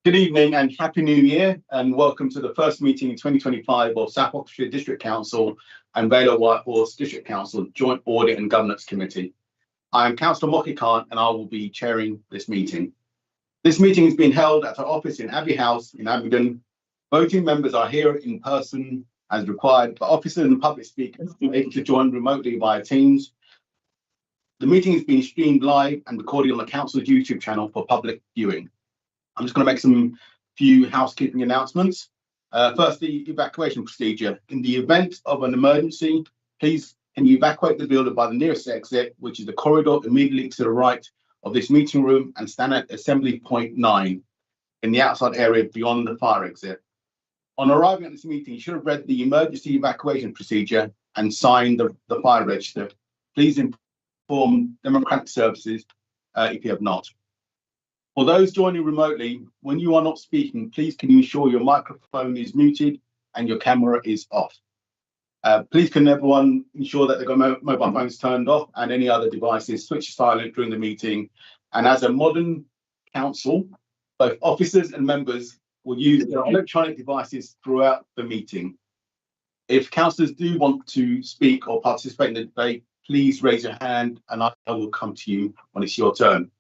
Good evening and Happy New Year, and welcome to the first meeting in 2025 of South Oxfordshire District Council and Vale of Whitehorse District Council Joint Audit and Governance Committee. I am Councillor Moki Khan and I will be chairing this meeting. This meeting is being held at our office in Abbey House in Abingdon. Voting members are here in person as required, but officers and public speakers are able to join remotely via Teams. The meeting is being streamed live and recorded on the Council's YouTube channel for public viewing. I'm just going to make some few housekeeping announcements. First, the evacuation procedure. In the event of an emergency, please can you evacuate the building by the nearest exit, which is the corridor immediately to the right of this meeting room, and stand at assembly point 9 in the outside area beyond the fire exit. On arriving at this meeting, you should have read the emergency evacuation procedure and signed the fire register. Please inform Democratic Services if you have not. For those joining remotely, when you are not speaking, please can you ensure your microphone is muted and your camera is off. Please can everyone ensure that they've got mobile phones turned off and any other devices switched silent during the meeting. And as a modern council, both officers and members will use their electronic devices throughout the meeting. If councillors do want to speak or participate in the debate, please raise your hand and I will come to you when it's your turn.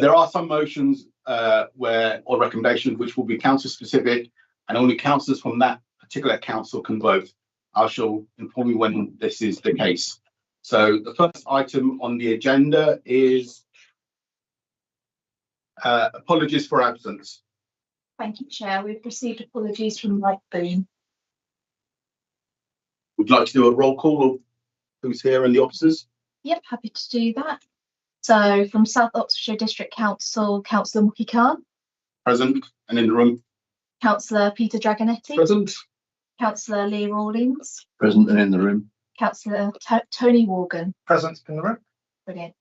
There are some motions or recommendations which will be council specific and only councillors from that particular council can vote. I shall inform you when this is the case. So the first item on the agenda is apologies for absence. Thank you, Chair. We've received apologies from Mike Boone. Would you like to do a roll call of who's here and the officers? Yep, happy to do that. So from South Oxfordshire District Council, Councillor Moki Khan. Present and in the room. Councillor Peter Dragonetti. Present. Councillor Lee Rawlings. Present and in the room. Councillor Tony Morgan. Present in the room. Brilliant.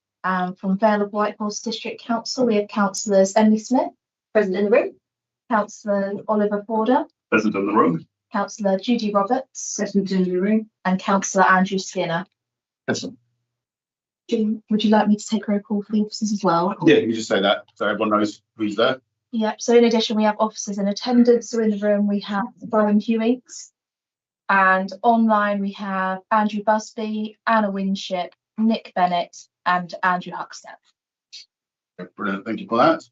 From Vale of Whitehorse District Council, we have Councillors Emily Smith. Present in the room. Councillor Oliver Forder. Present in the room. Councillor Judy Roberts. Present in the room. And Councillor Andrew Skinner. Present. Would you like me to take roll call for the officers as well? Yeah, you just say that so everyone knows who's there. Yep. So in addition, we have officers in attendance. So in the room, we have Brian Hewings. And online, we have Andrew Busby, Anna Winship, Nick Bennett, and Andrew Huckstep. Brilliant. Thank you for that.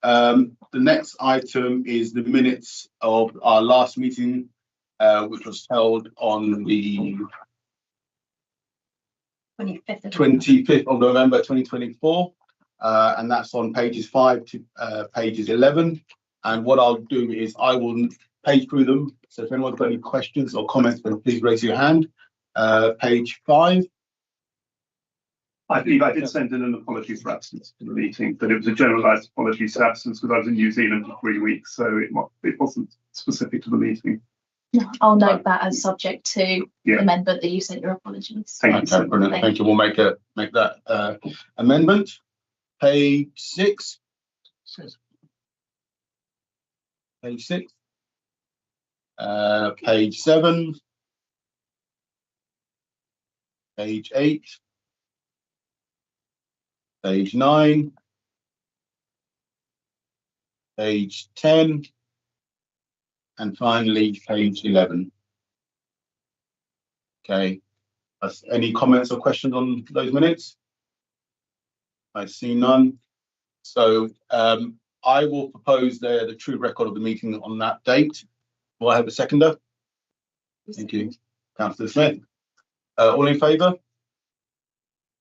The next item is the minutes of our last meeting, which was held on the 25th of November 2024, and that's on pages 5 to pages 11. And what I'll do is I will page through them. So if anyone's got any questions or comments, then please raise your hand. Page 5. I believe I did send in an apology for absence to the meeting, but it was a generalised apology for absence because I was in New Zealand for 3 weeks, so it wasn't specific to the meeting. I'll note that as subject to amendment that you sent your apologies. Thank you. Brilliant. Thank you. We'll make that amendment. Page 6. Page 6. Page 7. Page 8. Page 9. Page 10. And finally, page 11. Okay. Any comments or questions on those minutes? I see none. So I will propose the true record of the meeting on that date. Will I have a seconder? Thank you. Councillor Smith. All in favour?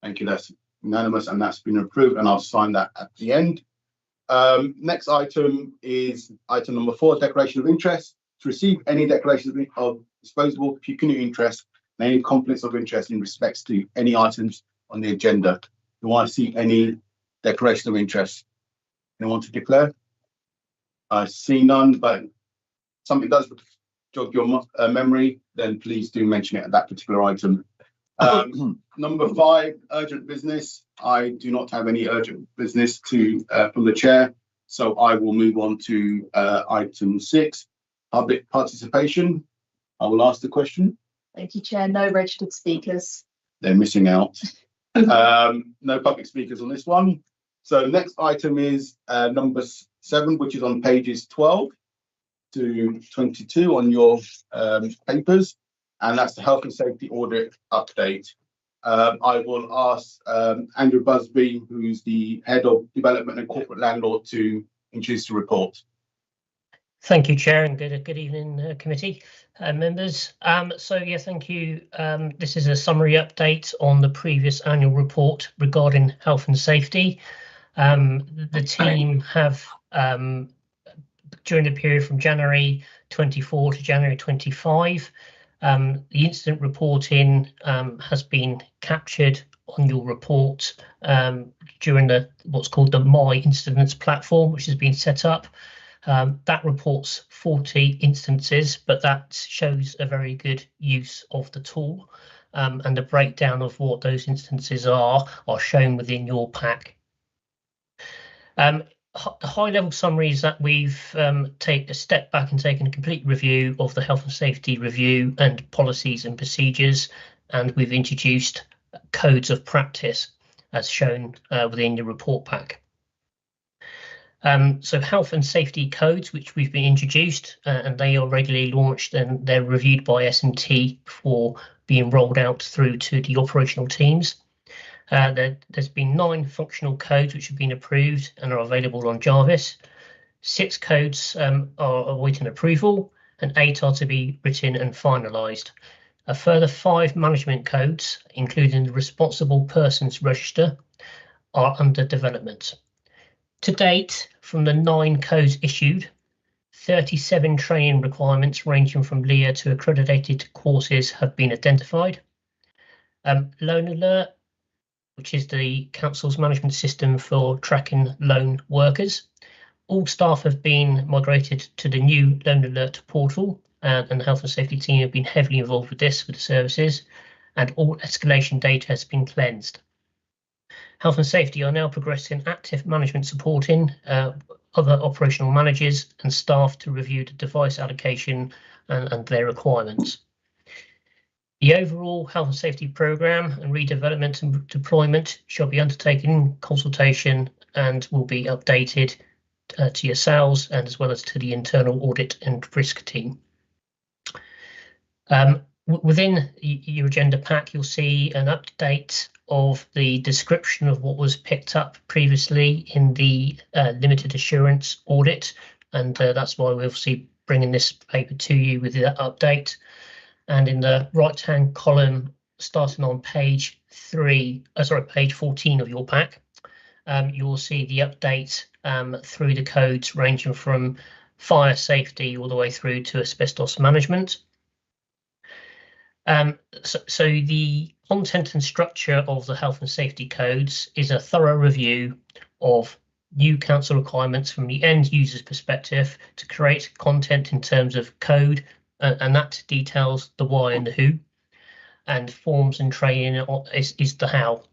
Thank you. That's unanimous and that's been approved, and I'll sign that at the end. Next item is item number 4, declaration of interest. To receive any declaration of disposable pecuniary interest and any conflicts of interest in respects to any items on the agenda. Do I see any declaration of interest? Anyone to declare? I see none, but something does jog your memory, then please do mention it at that particular item. Number 5, urgent business. I do not have any urgent business from the chair, so I will move on to item 6, public participation. I will ask the question. Thank you, Chair. No registered speakers. They're missing out. No public speakers on this one. So next item is number 7, which is on pages 12 to 22 on your papers, and that's the health and safety audit update. I will ask Andrew Busby, who's the head of development and corporate landlord, to introduce the report. Thank you, Chair, and good evening, committee members. Thank you. This is a summary update on the previous annual report regarding health and safety. The team have, during the period from January 24 to January 25, the incident reporting has been captured on your report during what's called the My Incidents platform, which has been set up. That reports 40 instances, but that shows a very good use of the tool, and the breakdown of what those instances are shown within your pack. The high-level summary is that we've taken a step back and taken a complete review of the health and safety review and policies and procedures, and we've introduced codes of practice as shown within your report pack. So health and safety codes, which we've been introduced, and they are regularly launched, and they're reviewed by S&T before being rolled out through to the operational teams. There's been 9 functional codes which have been approved and are available on Jarvis. 6 codes are awaiting approval, and 8 are to be written and finalised. A further 5 management codes, including the Responsible Persons Register, are under development. To date, from the 9 codes issued, 37 training requirements ranging from LEA to accredited courses have been identified. Loan Alert, which is the Council's management system for tracking loan workers. All staff have been migrated to the new Loan Alert portal, and the health and safety team have been heavily involved with this, with the services, and all escalation data has been cleansed. Health and safety are now progressing active management supporting other operational managers and staff to review the device allocation and their requirements. The overall health and safety programme and redevelopment and deployment shall be undertaken in consultation and will be updated to yourselves and as well as to the internal audit and risk team. Within your agenda pack, you'll see an update of the description of what was picked up previously in the limited assurance audit, and that's why we're obviously bringing this paper to you with that update. And in the right-hand column, starting on page 14 of your pack, you will see the update through the codes ranging from fire safety all the way through to asbestos management. So the content and structure of the health and safety codes is a thorough review of new council requirements from the end user's perspective to create content in terms of code, and that details the why and the who, and forms and training is the how.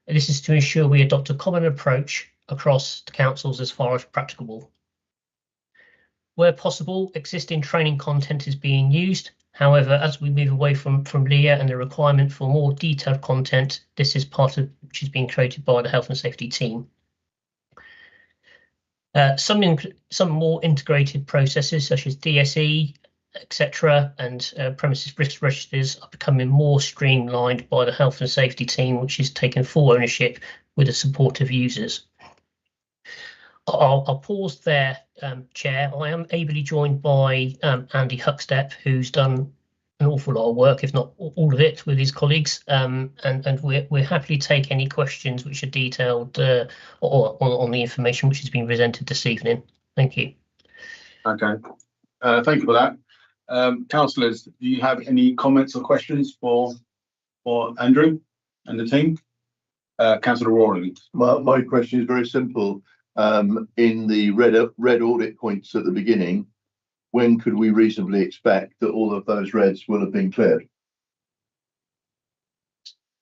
This is to ensure we adopt a common approach across the councils as far as practicable. Where possible, existing training content is being used. However, as we move away from LEA and the requirement for more detailed content, this is part of which is being created by the health and safety team. Some more integrated processes such as DSE, etc., and premises risk registers are becoming more streamlined by the health and safety team, which is taking full ownership with the support of users. I'll pause there, Chair. I am ably joined by Andy Huckstep, who's done an awful lot of work, if not all of it, with his colleagues, and we're happy to take any questions which are detailed or on the information which has been presented this evening. Thank you. Okay, thank you for that. Councillors, do you have any comments or questions for Andrew and the team? Councillor Rawlings. My question is very simple. In the red audit points at the beginning, when could we reasonably expect that all of those reds will have been cleared?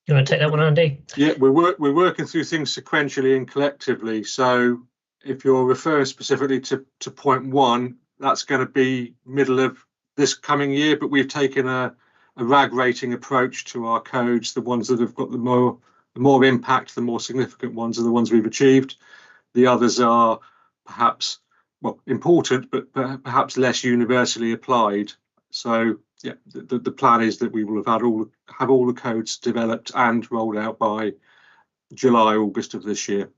You want to take that one, Andy? Yeah, we're working through things sequentially and collectively. So if you're referring specifically to point 1, that's going to be middle of this coming year, but we've taken a RAG rating approach to our codes. The ones that have got the more impact, the more significant ones are the ones we've achieved. The others are perhaps, well, important, but perhaps less universally applied. So yeah, the plan is that we will have all the codes developed and rolled out by July, August of this year.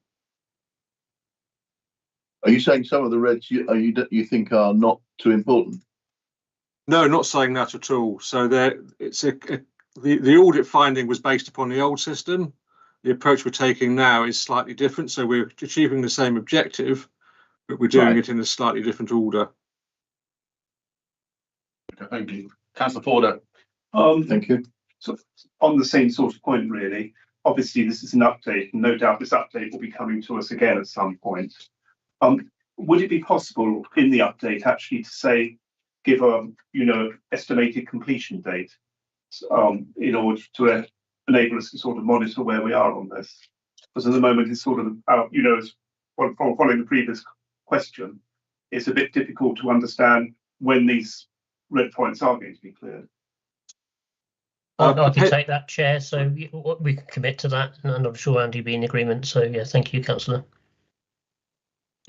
Are you saying some of the reds you think are not too important? No, not saying that at all. So the audit finding was based upon the old system. The approach we're taking now is slightly different. So we're achieving the same objective, but we're doing it in a slightly different order. Okay, thank you. Councillor Forder. Thank you. So on the same sort of point, really, obviously this is an update, and no doubt this update will be coming to us again at some point. Would it be possible in the update actually to say, give a estimated completion date, in order to enable us to sort of monitor where we are on this? Because at the moment it's sort of following the previous question, it's a bit difficult to understand when these red points are going to be cleared. I can take that, Chair, so we can commit to that, and I'm sure Andy will be in agreement. So yeah, thank you, Councillor.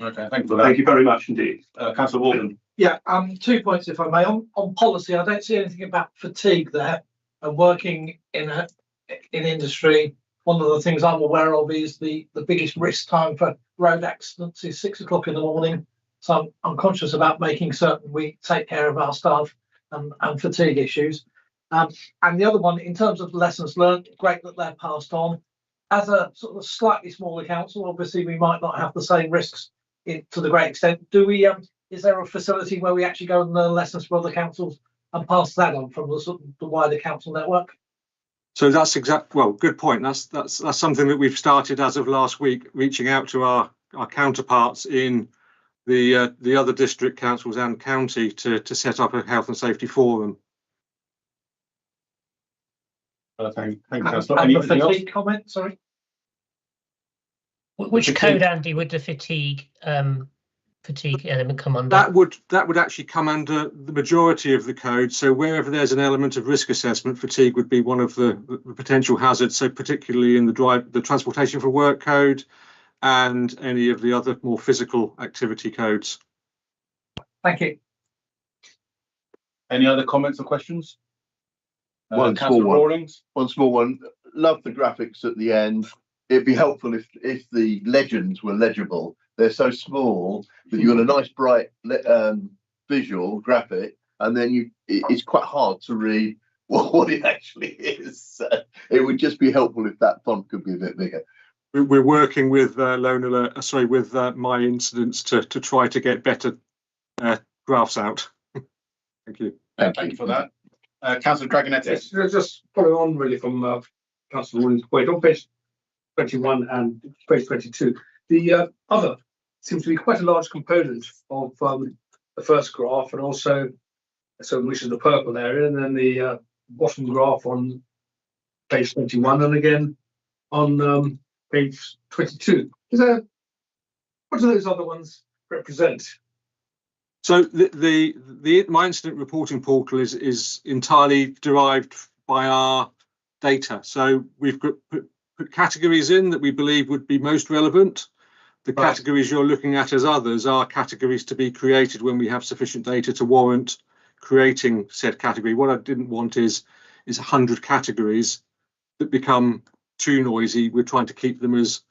Okay, thank you for that. Thank you very much indeed. Councillor Walden. Yeah, 2 points, if I may. On policy, I don't see anything about fatigue there. And working in industry, one of the things I'm aware of is the biggest risk time for road accidents is 6 o'clock in the morning. So I'm conscious about making certain we take care of our staff and fatigue issues. And the other one, in terms of lessons learned, great that they're passed on. As a sort of slightly smaller council, obviously we might not have the same risks to the great extent. Do we? Is there a facility where we actually go and learn lessons from other councils and pass that on from the wider council network? So that's good point. That's something that we've started as of last week, reaching out to our counterparts in the other district councils and county to set up a health and safety forum. Thank you, Councillor. And the Anything else? fatigue comment, sorry. Which code, Andy, would the fatigue element come under? That would actually come under the majority of the code. So wherever there's an element of risk assessment, fatigue would be one of the potential hazards. So particularly in the transportation for work code and any of the other more physical activity codes. Thank you. Any other comments or questions? One small one. Love the graphics at the end. It'd be helpful if the legends were legible. They're so small that you've got a nice bright visual graphic, and then it's quite hard to read what it actually is. So it would just be helpful if that font could be a bit bigger. We're working with with My Incidents to try to get better graphs out. Thank you. Thank you for that. Councillor Dragonetti. Yes, just following on really from Councillor Warren's point, on page 21 and page 22, the other seems to be quite a large component of the first graph, and also which is the purple area, and then the bottom graph on page 21, and again on page 22. What do those other ones represent? So the My Incident reporting portal is entirely derived by our data. So we've put categories in that we believe would be most relevant. The categories you're looking at as others are categories to be created when we have sufficient data to warrant creating said category. What I didn't want is 100 categories that become too noisy. We're trying to keep them as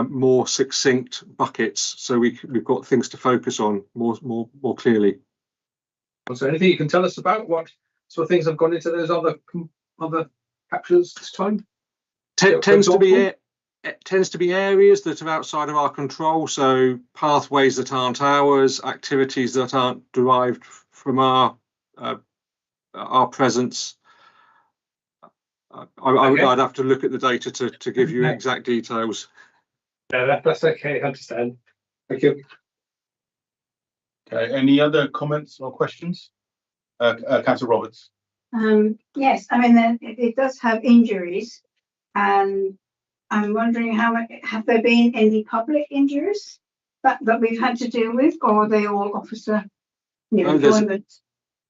more succinct buckets, so we've got things to focus on more clearly. So anything you can tell us about what sort of things have gone into those other captures this time? Tends to be areas that are outside of our control, so pathways that aren't ours, activities that aren't derived from our presence. I'd have to look at the data to give you exact details. Yeah, that's okay. I understand. Thank you. Okay. Any other comments or questions? Councillor Roberts. Yes, I mean it does have injuries, and I'm wondering have there been any public injuries that we've had to deal with, or are they all officer employment?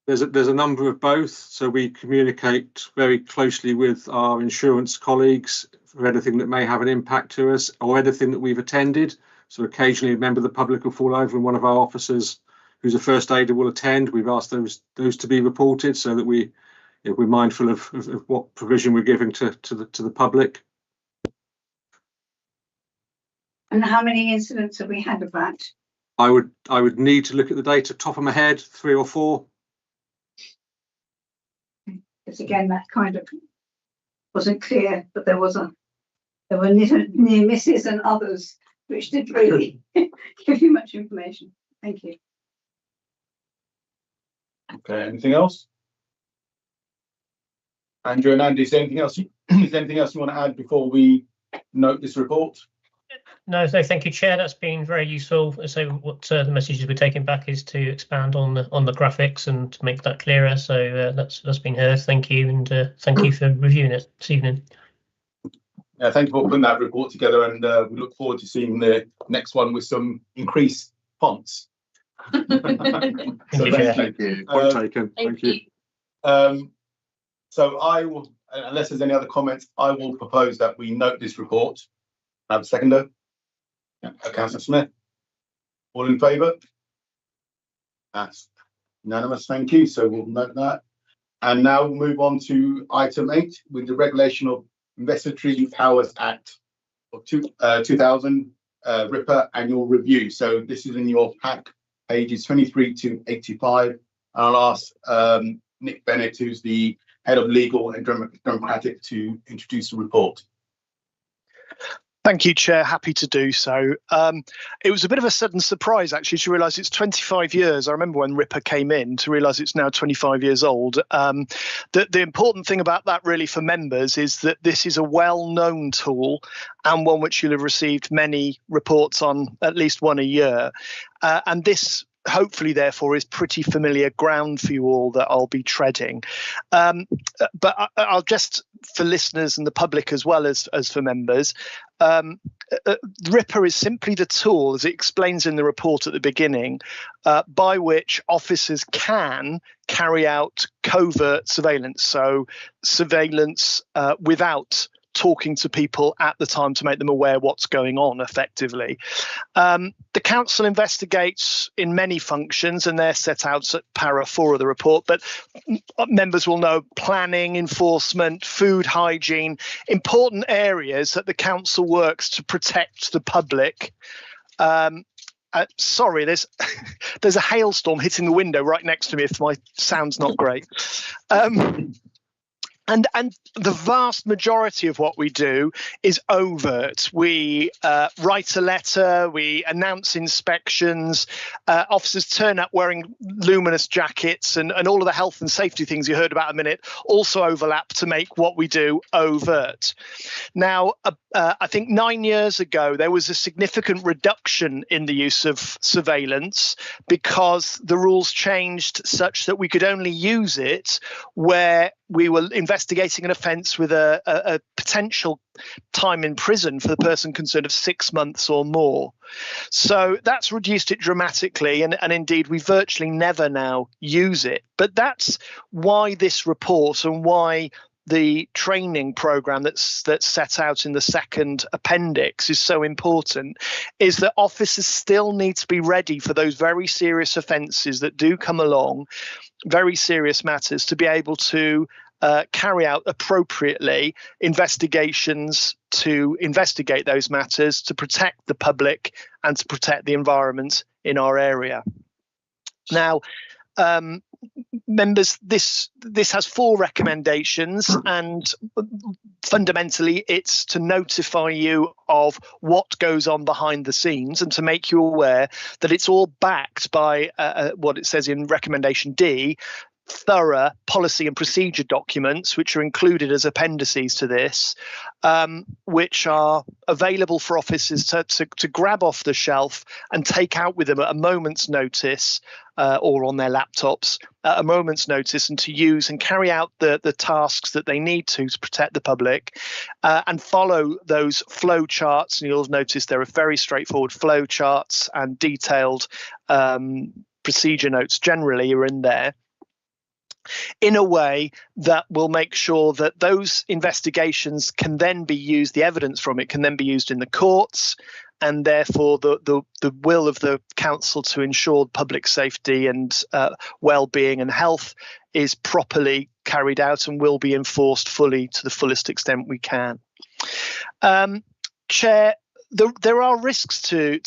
There's a number of both, so we communicate very closely with our insurance colleagues for anything that may have an impact to us or anything that we've attended. So occasionally a member of the public will fall over and one of our officers who's a first aider will attend. We've asked those to be reported so that we're mindful of what provision we're giving to the public. And how many incidents have we had of that? I would need to look at the data top of my head, 3 or 4. Because again, that kind of wasn't clear, but there were near misses and others which did really give you much information. Thank you. Okay, anything else? Andrew and Andy, is there anything else you want to add before we note this report? No, thank you, Chair. That's been very useful. So what the messages we're taking back is to expand on the graphics and to make that clearer. So that's been heard. Thank you, and thank you for reviewing it this evening. Yeah, thank you for putting that report together, and we look forward to seeing the next one with some increased fonts. Thank you. Thank you. Point taken. Thank you. So I will, unless there's any other comments, I will propose that we note this report. I have a seconder. Yeah, Councillor Smith. All in favour? That's unanimous. Thank you. So we'll note that. And now we'll move on to item 8 with the Regulation of Investigatory Powers Act of 2000 RIPA annual review. So this is in your pack, pages 23 to 85. And I'll ask Nick Bennett, who's the Head of Legal and Democratic, to introduce the report. Thank you, Chair. Happy to do so. It was a bit of a sudden surprise, actually, to realise it's 25 years. I remember when RIPA came in, to realise it's now 25 years old. The important thing about that, really, for members is that this is a well-known tool and one which you'll have received many reports on, at least one a year. And this, hopefully, therefore, is pretty familiar ground for you all that I'll be treading. But I'll just, for listeners and the public as well as for members, RIPA is simply the tool, as it explains in the report at the beginning, by which officers can carry out covert surveillance, so surveillance without talking to people at the time to make them aware what's going on effectively. The council investigates in many functions, and they're set out at para 4 of the report, but members will know planning, enforcement, food hygiene, important areas that the council works to protect the public. Sorry, there's a hailstorm hitting the window right next to me if my sound's not great. And the vast majority of what we do is overt. We write a letter, we announce inspections, officers turn up wearing luminous jackets, and all of the health and safety things you heard about a minute also overlap to make what we do overt. Now, I think 9 years ago, there was a significant reduction in the use of surveillance because the rules changed such that we could only use it where we were investigating an offence with a potential time in prison for the person concerned of 6 months or more. So that's reduced it dramatically, and indeed we virtually never now use it. But that's why this report and why the training programme that's set out in the second appendix is so important, is that officers still need to be ready for those very serious offences that do come along, very serious matters, to be able to carry out appropriately investigations to investigate those matters, to protect the public and to protect the environment in our area. Now, members, this has 4 recommendations, and fundamentally it's to notify you of what goes on behind the scenes and to make you aware that it's all backed by what it says in recommendation D, thorough policy and procedure documents, which are included as appendices to this, which are available for officers to grab off the shelf and take out with them at a moment's notice, or on their laptops at a moment's notice, and to use and carry out the tasks that they need to protect the public, and follow those flow charts. And you'll notice there are very straightforward flow charts, and detailed procedure notes generally are in there, in a way that will make sure that those investigations can then be used, the evidence from it can then be used in the courts, and therefore the will of the council to ensure public safety and well-being and health is properly carried out and will be enforced fully to the fullest extent we can. Chair, there are risks to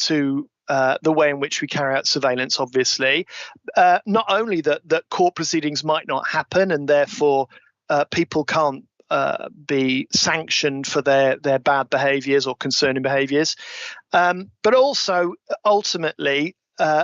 the way in which we carry out surveillance, obviously. Not only that court proceedings might not happen and therefore people can't be sanctioned for their bad behaviours or concerning behaviours, but also ultimately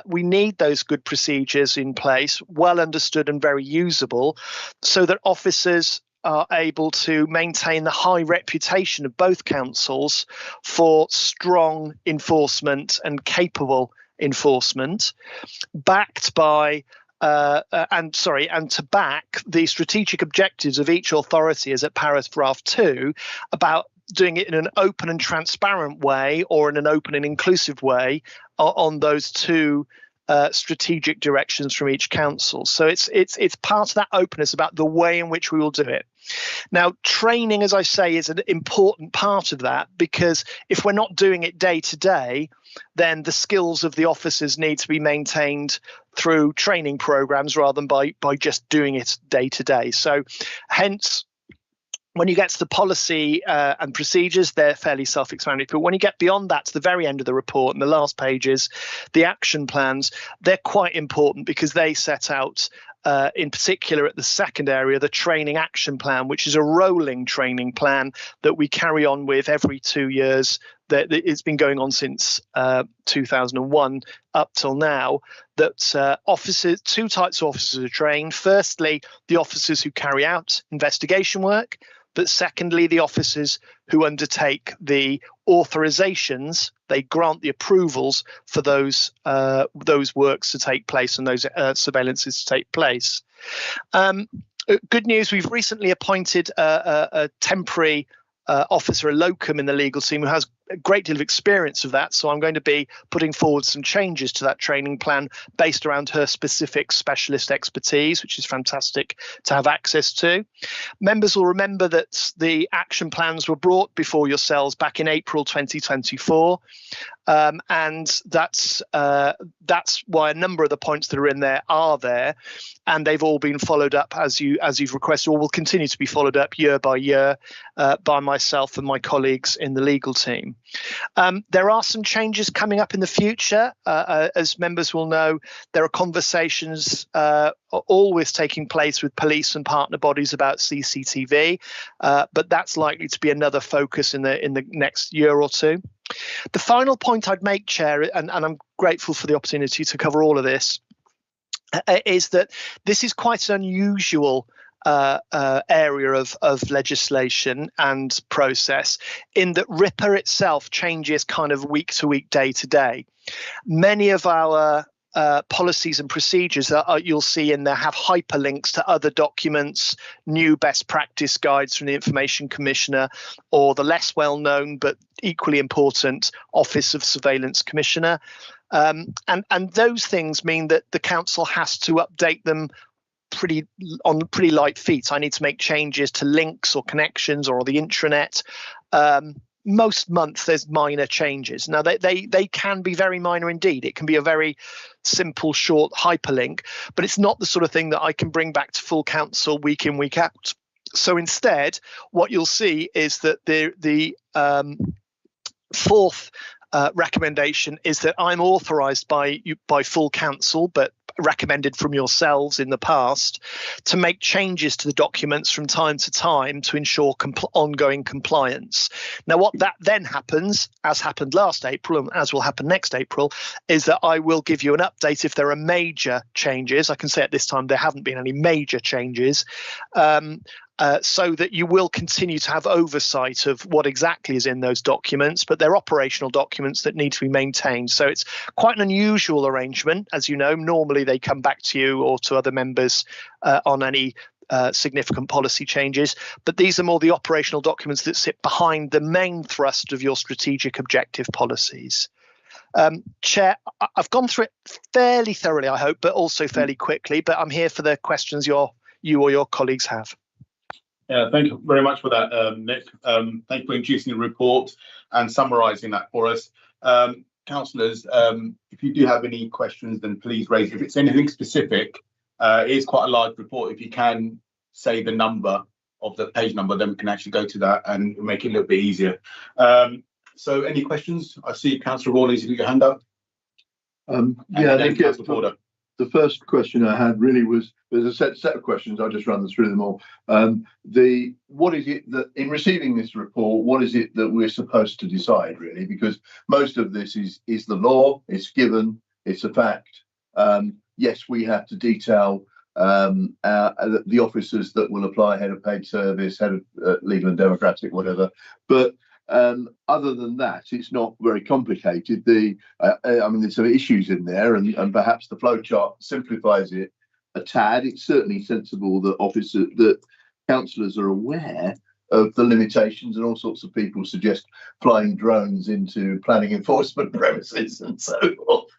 we need those good procedures in place, well understood and very usable, so that officers are able to maintain the high reputation of both councils for strong enforcement and capable enforcement, backed by and to back the strategic objectives of each authority, as at paragraph 2, about doing it in an open and transparent way, or in an open and inclusive way, on those two strategic directions from each council. So it's part of that openness about the way in which we will do it. Now, training, as I say, is an important part of that, because if we're not doing it day to day, then the skills of the officers need to be maintained through training programs rather than by just doing it day to day. So hence, when you get to the policy and procedures, they're fairly self-explanatory. But when you get beyond that to the very end of the report and the last pages, the action plans, they're quite important, because they set out, in particular at the second area, the training action plan, which is a rolling training plan that we carry on with every 2 years. That it's been going on since 2001 up till now. That officers, two types of officers are trained. Firstly, the officers who carry out investigation work, but secondly, the officers who undertake the authorizations, they grant the approvals for those works to take place and those surveillances to take place. Good news, we've recently appointed a temporary officer, a locum in the legal team, who has a great deal of experience of that. So I'm going to be putting forward some changes to that training plan based around her specific specialist expertise, which is fantastic to have access to. Members will remember that the action plans were brought before yourselves back in April 2024. And that's why a number of the points that are in there are there, and they've all been followed up as you've requested, or will continue to be followed up year by year by myself and my colleagues in the legal team. There are some changes coming up in the future. As members will know, there are conversations always taking place with police and partner bodies about CCTV, but that's likely to be another focus in the next year or two. The final point I'd make, Chair, and I'm grateful for the opportunity to cover all of this, is that this is quite an unusual area of legislation and process, in that RIPA itself changes kind of week to week, day to day. Many of our policies and procedures that you'll see in there have hyperlinks to other documents, new best practice guides from the Information Commissioner, or the less well known but equally important Office of Surveillance Commissioner. And those things mean that the council has to update them on pretty light feet. I need to make changes to links or connections or the intranet. Most months there's minor changes. Now they can be very minor indeed. It can be a very simple, short hyperlink, but it's not the sort of thing that I can bring back to full council week in, week out. So instead, what you'll see is that the fourth recommendation is that I'm authorised by full council, but recommended from yourselves in the past, to make changes to the documents from time to time to ensure ongoing compliance. Now, what that then happens, as happened last April and as will happen next April, is that I will give you an update if there are major changes. I can say at this time there haven't been any major changes. So that you will continue to have oversight of what exactly is in those documents, but they're operational documents that need to be maintained. So it's quite an unusual arrangement. As you know, normally they come back to you or to other members on any significant policy changes, but these are more the operational documents that sit behind the main thrust of your strategic objective policies. Chair, I've gone through it fairly thoroughly, I hope, but also fairly quickly, but I'm here for the questions you or your colleagues have. Yeah, thank you very much for that, Nick. Thank you for introducing the report and summarising that for us. Councillors, if you do have any questions, then please raise. If it's anything specific, it is quite a large report. If you can say the number of the page number, then we can actually go to that and make it a little bit easier. So any questions? I see Councillor Rawlings, you got your hand up. Yeah, I think the first question I had really was, there's a set of questions. I'll just run through them all. What is it that, in receiving this report, what is it that we're supposed to decide, really? Because most of this is the law, it's given, it's a fact. Yes, we have to detail the officers that will apply, head of paid service, head of legal and democratic, whatever. But other than that, it's not very complicated. I mean, there's some issues in there, and perhaps the flowchart simplifies it a tad. It's certainly sensible that councillors are aware of the limitations, and all sorts of people suggest flying drones into planning enforcement premises and so forth,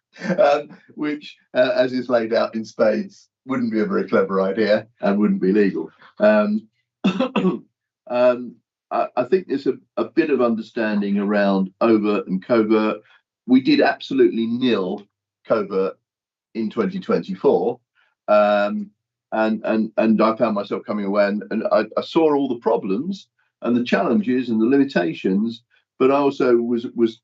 which, as is laid out in spades, wouldn't be a very clever idea and wouldn't be legal. I think there's a bit of understanding around overt and covert. We did absolutely nil covert in 2024, and I found myself coming away and I saw all the problems and the challenges and the limitations, but I also was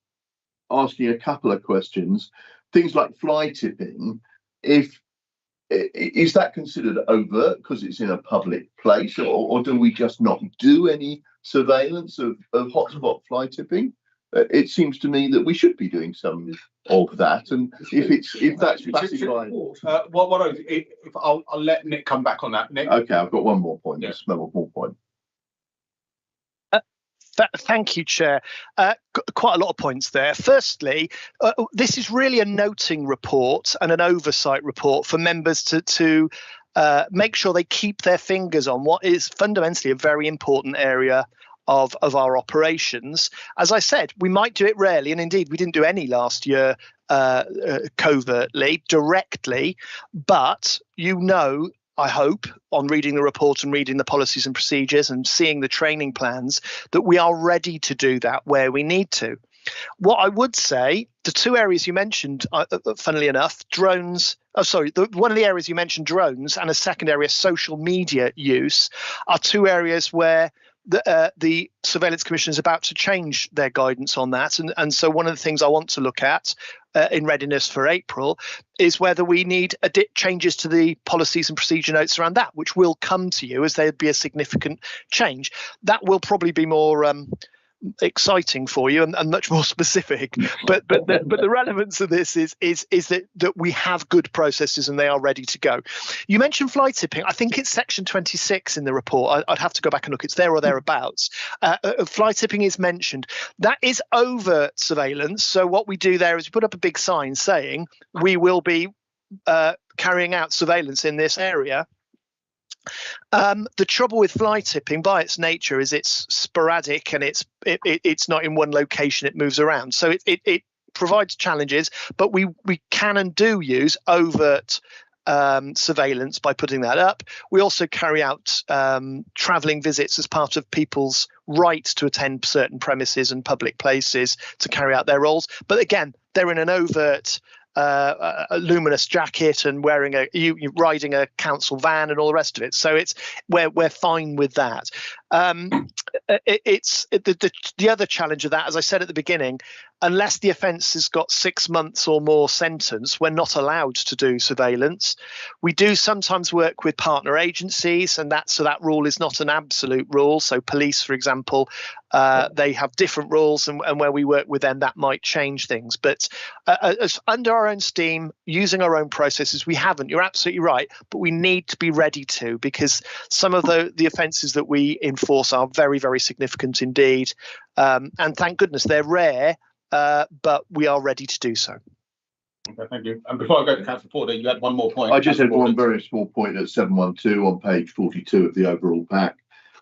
asking a couple of questions, things like fly tipping. Is that considered overt because it's in a public place, or do we just not do any surveillance of hotspot fly tipping? It seems to me that we should be doing some of that, and if that's classified. I'll let Nick come back on that. Nick. Okay, I've got one more point. Just one more point. Thank you, Chair. Quite a lot of points there. Firstly, this is really a noting report and an oversight report for members to make sure they keep their fingers on what is fundamentally a very important area of our operations. As I said, we might do it rarely, and indeed we didn't do any last year covertly, directly, but I hope, on reading the report and reading the policies and procedures and seeing the training plans, that we are ready to do that where we need to. What I would say, the two areas you mentioned, funnily enough, drones. One of the areas you mentioned, drones, and a second area, social media use, are two areas where the Surveillance Commission is about to change their guidance on that. And so one of the things I want to look at in readiness for April is whether we need changes to the policies and procedure notes around that, which will come to you as there'd be a significant change. That will probably be more exciting for you and much more specific, but the relevance of this is that we have good processes and they are ready to go. You mentioned fly tipping. I think it's section 26 in the report. I'd have to go back and look. It's there or thereabouts. Fly tipping is mentioned. That is overt surveillance. So what we do there is we put up a big sign saying we will be carrying out surveillance in this area. The trouble with fly tipping by its nature is it's sporadic and it's not in one location, it moves around. So it provides challenges, but we can and do use overt surveillance by putting that up. We also carry out travelling visits as part of people's right to attend certain premises and public places to carry out their roles. But again, they're in an overt a luminous jacket and you riding a council van and all the rest of it. So we're fine with that. It's the other challenge of that, as I said at the beginning, unless the offence has got 6 months or more sentence, we're not allowed to do surveillance. We do sometimes work with partner agencies, and that rule is not an absolute rule. So police, for example, they have different rules, and where we work with them, that might change things. But as under our own steam, using our own processes, we haven't. You're absolutely right, but we need to be ready to, because some of the offences that we enforce are very, very significant indeed. And thank goodness they're rare, but we are ready to do so. Okay, thank you. And before I go to Councillor Porter, you had one more point. I just had one very small point at 712 on page 42 of the overall pack.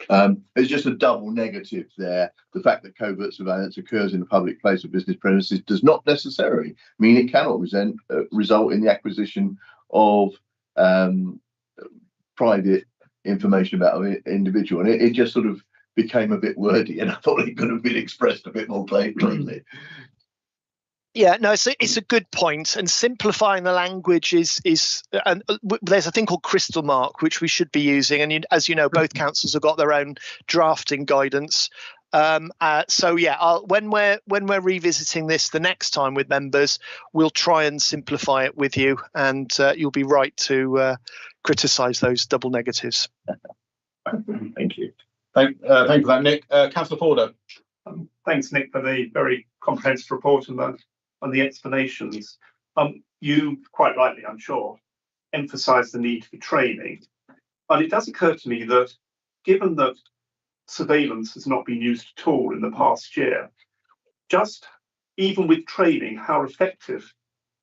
There's just a double negative there. The fact that covert surveillance occurs in a public place or business premises does not necessarily mean it cannot result in the acquisition of private information about an individual. And it just sort of became a bit wordy, and I thought it could have been expressed a bit more plainly. Yeah, no, it's a good point, and simplifying the language is and there's a thing called crystal mark which we should be using, and as you know, both councils have got their own drafting guidance. So yeah, when we're revisiting this the next time with members, we'll try and simplify it with you, and you'll be right to criticise those double negatives. Thank you. Thank you for that, Nick. Councillor Forder. Thanks, Nick, for the very comprehensive report and the explanations. You quite rightly, I'm sure, emphasised the need for training, but it does occur to me that given that surveillance has not been used at all in the past year, just even with training, how effective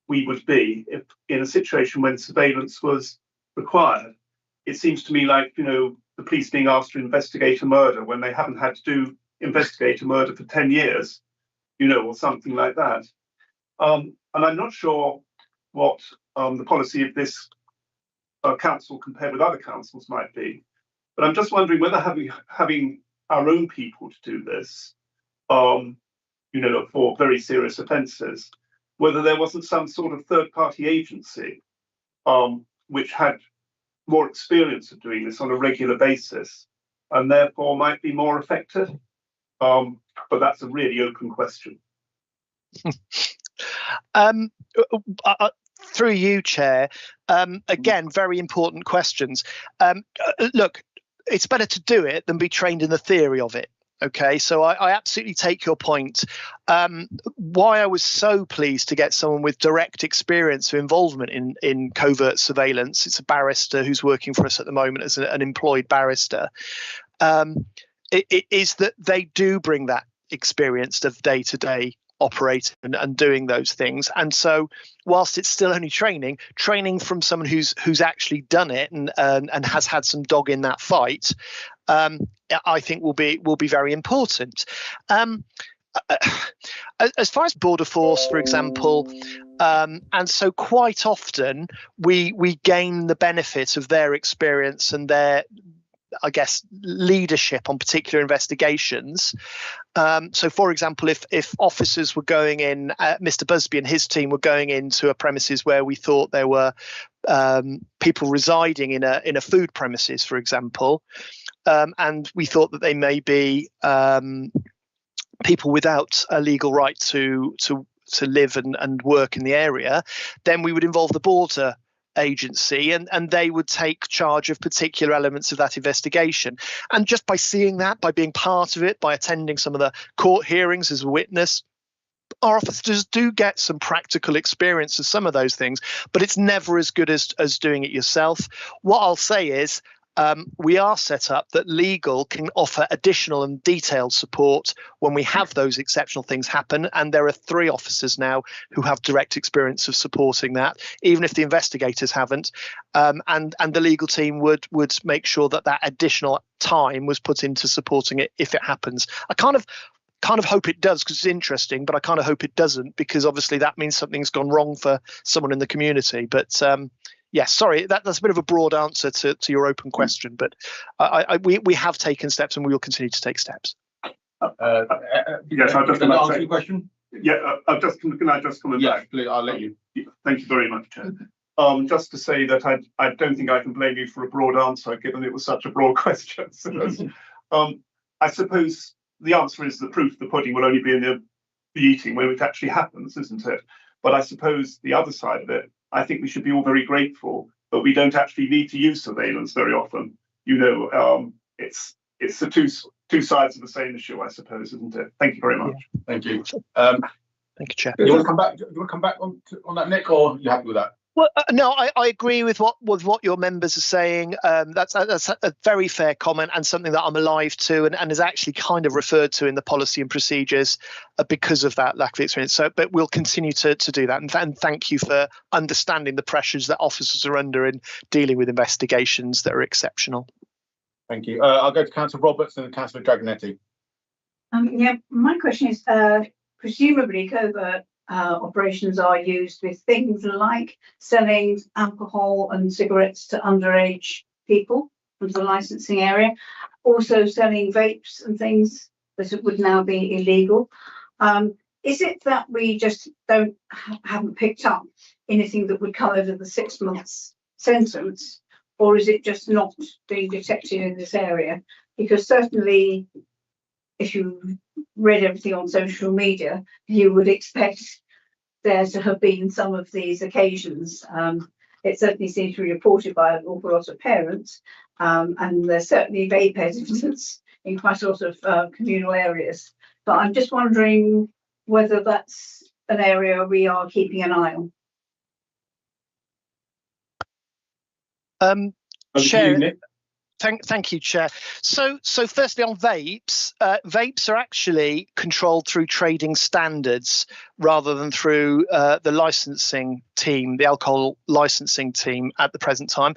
we would be if in a situation when surveillance was required. It seems to me like, you know, the police being asked to investigate a murder when they haven't had to investigate a murder for 10 years, you know, or something like that. And I'm not sure what the policy of this council compared with other councils might be, but I'm just wondering whether having our own people to do this, you know, for very serious offences, whether there wasn't some sort of third-party agency which had more experience of doing this on a regular basis and therefore might be more effective. But that's a really open question. Through you, Chair, again, very important questions. Look, it's better to do it than be trained in the theory of it. Okay, so I absolutely take your point. Why I was so pleased to get someone with direct experience of involvement in covert surveillance, it's a barrister who's working for us at the moment as an employed barrister, it is that they do bring that experience of day-to-day operating and doing those things. And so whilst it's still only training from someone who's actually done it and has had some dog in that fight, I think will be very important. As far as border force, for example, and so quite often we gain the benefit of their experience and their, I guess, leadership on particular investigations. So, for example, if officers were going in, Mr. Busby and his team were going into a premises where we thought there were people residing in a food premises, for example, and we thought that they may be people without a legal right to live and work in the area, then we would involve the border agency and they would take charge of particular elements of that investigation. And just by seeing that, by being part of it, by attending some of the court hearings as a witness, our officers do get some practical experience of some of those things, but it's never as good as doing it yourself. What I'll say is we are set up that legal can offer additional and detailed support when we have those exceptional things happen. And there are 3 officers now who have direct experience of supporting that, even if the investigators haven't. And the legal team would make sure that additional time was put into supporting it if it happens. I kind of hope it does because it's interesting, but I kind of hope it doesn't because obviously that means something's gone wrong for someone in the community. But yes, sorry, that's a bit of a broad answer to your open question, but we have taken steps and we will continue to take steps. Yes, I'll just answer your question. Yeah, can I just comment back? Please, I'll let you. Thank you very much, Chair. Just to say that I don't think I can blame you for a broad answer, given it was such a broad question. I suppose the answer is the proof of the pudding will only be in the eating when it actually happens, isn't it? But I suppose the other side of it, I think we should be all very grateful that we don't actually need to use surveillance very often. You know, it's the two sides of the same issue, I suppose, isn't it? Thank you very much. Thank you. Thank you, Chair. Do you want to come back on that, Nick, or are you happy with that? Well, no, I agree with what your members are saying. That's a very fair comment and something that I'm alive to and is actually kind of referred to in the policy and procedures because of that lack of experience. So, but we'll continue to do that. And thank you for understanding the pressures that officers are under in dealing with investigations that are exceptional. Thank you. I'll go to Councillor Roberts and then Councillor Dragonetti. Yeah, my question is, presumably covert operations are used with things like selling alcohol and cigarettes to underage people from the licensing area, also selling vapes and things that would now be illegal. is it that we just haven't picked up anything that would come over the 6 months sentence, or is it just not being detected in this area? Because certainly, if you read everything on social media, you would expect there to have been some of these occasions. It certainly seems to be reported by an awful lot of parents, and there's certainly vape evidence in quite a lot of communal areas. But I'm just wondering whether that's an area we are keeping an eye on. Chair, thank you, Chair. So firstly on vapes, vapes are actually controlled through trading standards rather than through the licensing team, the alcohol licensing team at the present time.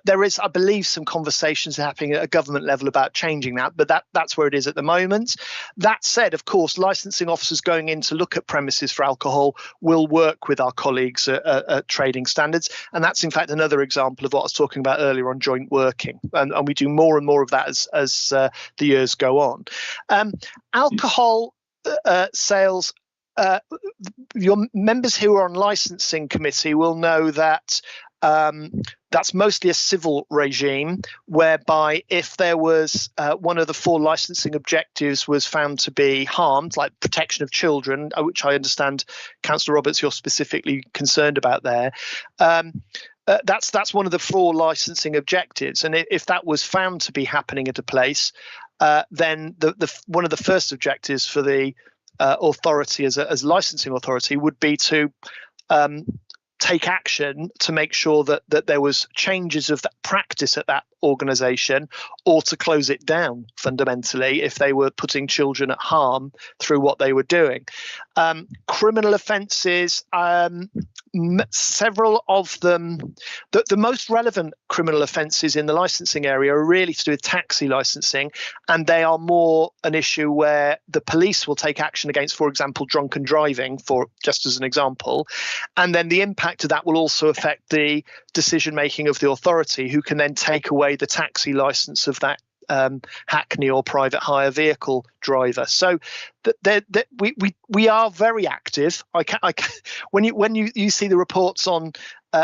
There is, I believe, some conversations happening at a government level about changing that, but that's where it is at the moment. That said, of course, licensing officers going in to look at premises for alcohol will work with our colleagues at trading standards. And that's, in fact, another example of what I was talking about earlier on joint working. And we do more and more of that as the years go on. Alcohol sales. Your members who are on licensing committee will know that that's mostly a civil regime, whereby if there was one of the 4 licensing objectives was found to be harmed, like protection of children, which I understand, Councillor Roberts, you're specifically concerned about there. That's one of the 4 licensing objectives, and if that was found to be happening at a place, then one of the first objectives for the authority as licensing authority would be to take action to make sure that there was changes of that practice at that organisation, or to close it down fundamentally if they were putting children at harm through what they were doing. Criminal offences, several of them, the most relevant criminal offences in the licensing area are really to do with taxi licensing, and they are more an issue where the police will take action against, for example, drunken driving, just as an example, and then the impact of that will also affect the decision making of the authority, who can then take away the taxi license of that hackney or private hire vehicle driver. So we are very active. When you see the reports on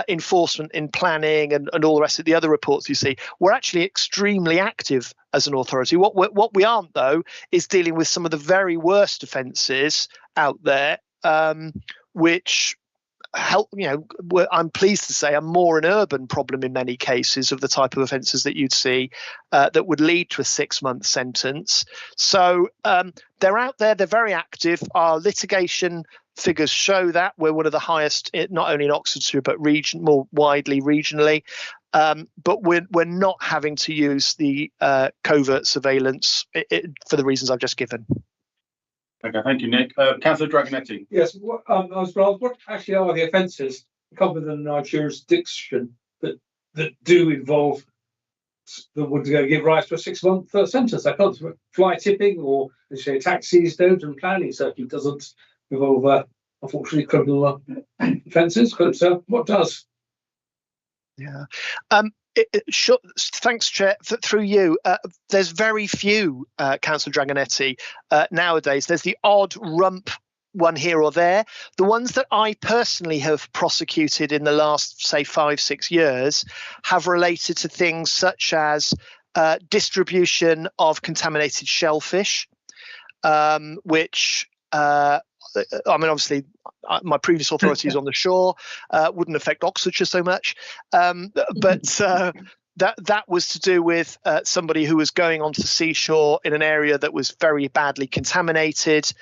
enforcement in planning and all the rest of the other reports you see, we're actually extremely active as an authority. What we aren't, though, is dealing with some of the very worst offences out there, which I'm pleased to say are more an urban problem in many cases of the type of offences that you'd see that would lead to a 6-month sentence. So they're out there, they're very active. Our litigation figures show that we're one of the highest, not only in Oxfordshire, but more widely regionally. But we're not having to use the covert surveillance for the reasons I've just given. Okay, thank you, Nick. Councillor Dragonetti. Yes, I was asked, what actually are the offences covered in our jurisdiction that do involve, that would give rise to a 6-month sentence? I can't fly tipping, or they say taxis don't, and planning certainly doesn't involve, unfortunately, criminal offences. But what does? Yeah. Sure, thanks, Chair. Through you, there's very few, Councillor Dragonetti, nowadays. There's the odd rump one here or there. The ones that I personally have prosecuted in the last, say, 5-6 years have related to things such as distribution of contaminated shellfish, which obviously, my previous authority is on the shore, wouldn't affect Oxfordshire so much, but that was to do with somebody who was going onto the seashore in an area that was very badly contaminated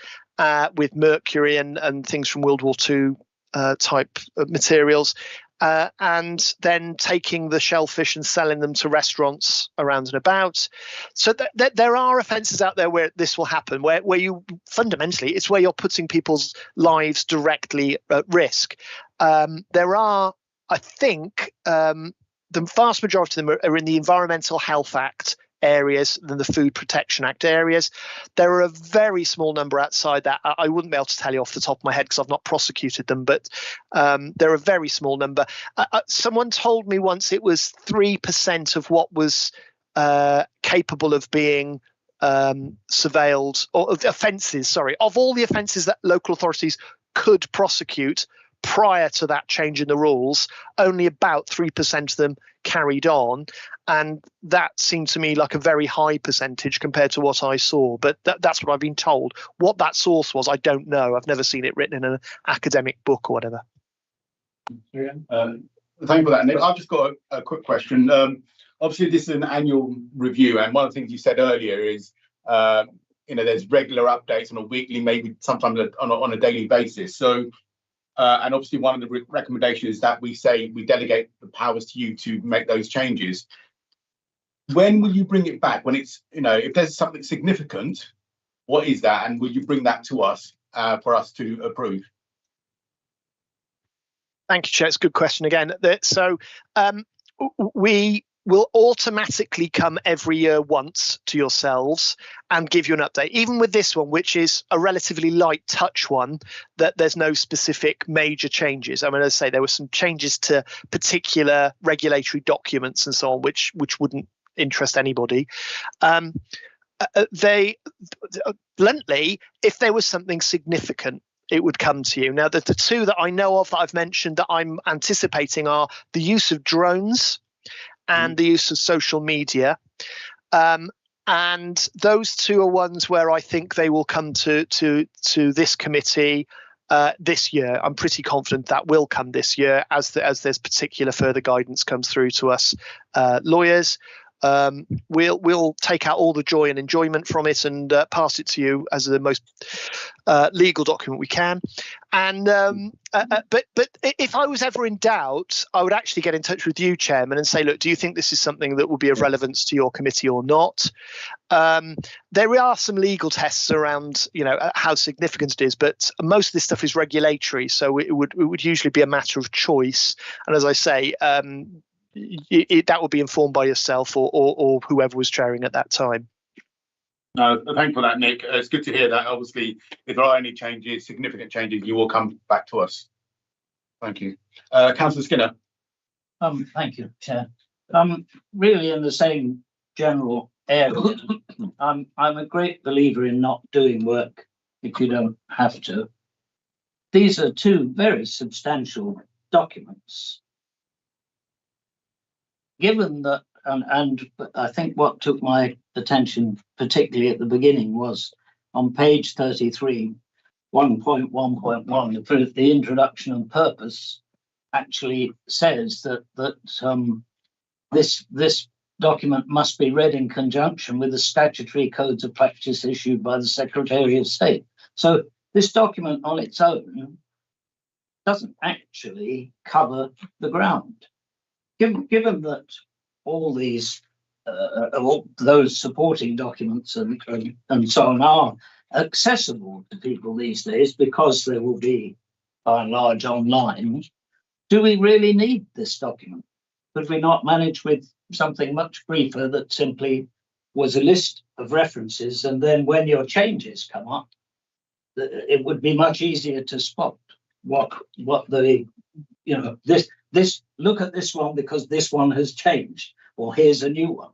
with mercury and things from World War II type materials, and then taking the shellfish and selling them to restaurants around and about. So there are offences out there where this will happen, where you fundamentally, it's where you're putting people's lives directly at risk. There are, I think, the vast majority of them are in the Environmental Health Act areas than the Food Protection Act areas. There are a very small number outside that. I wouldn't be able to tell you off the top of my head because I've not prosecuted them, but they're a very small number. Someone told me once it was 3% of what was capable of being surveilled, or offences, sorry, of all the offences that local authorities could prosecute prior to that change in the rules, only about 3% of them carried on. And that seemed to me like a very high percentage compared to what I saw. But that's what I've been told. What that source was, I don't know. I've never seen it written in an academic book or whatever. Thank you for that, Nick. I've just got a quick question. Obviously, this is an annual review, and one of the things you said earlier is, there's regular updates on a weekly, maybe sometimes on a daily basis. So, and obviously, one of the recommendations is that we delegate the powers to you to make those changes. When will you bring it back? When it's, if there's something significant, what is that, and will you bring that to us for us to approve? Thank you, Chair. It's a good question again. So we will automatically come every year once to yourselves and give you an update. Even with this one, which is a relatively light touch one, that there's no specific major changes. I mean, as I say, there were some changes to particular regulatory documents and so on, which wouldn't interest anybody. Bluntly, if there was something significant, it would come to you. Now, the two that I know of that I've mentioned that I'm anticipating are the use of drones and the use of social media. And those two are ones where I think they will come to this committee this year. I'm pretty confident that will come this year as there's particular further guidance comes through to us lawyers. We'll take out all the joy and enjoyment from it and pass it to you as the most legal document we can. And but if I was ever in doubt, I would actually get in touch with you, Chairman, and say, look, do you think this is something that will be of relevance to your committee or not? There are some legal tests around, how significant it is, but most of this stuff is regulatory, so it would usually be a matter of choice. And as I say, that will be informed by yourself or whoever was chairing at that time. No, thank you for that, Nick. It's good to hear that. Obviously, if there are any changes, significant changes, you will come back to us. Thank you. Councillor Skinner. Thank you, Chair. Really in the same general area, I'm a great believer in not doing work if you don't have to. These are two very substantial documents. Given that, and I think what took my attention, particularly at the beginning, was on page 33, 1.1.1, the introduction and purpose actually says that this document must be read in conjunction with the statutory codes of practice issued by the Secretary of State. So this document on its own doesn't actually cover the ground. Given that all these, all those supporting documents and so on are accessible to people these days because they will be by and large online, do we really need this document? Could we not manage with something much briefer that simply was a list of references, and then when your changes come up, it would be much easier to spot what the, this look at this one because this one has changed, or here's a new one,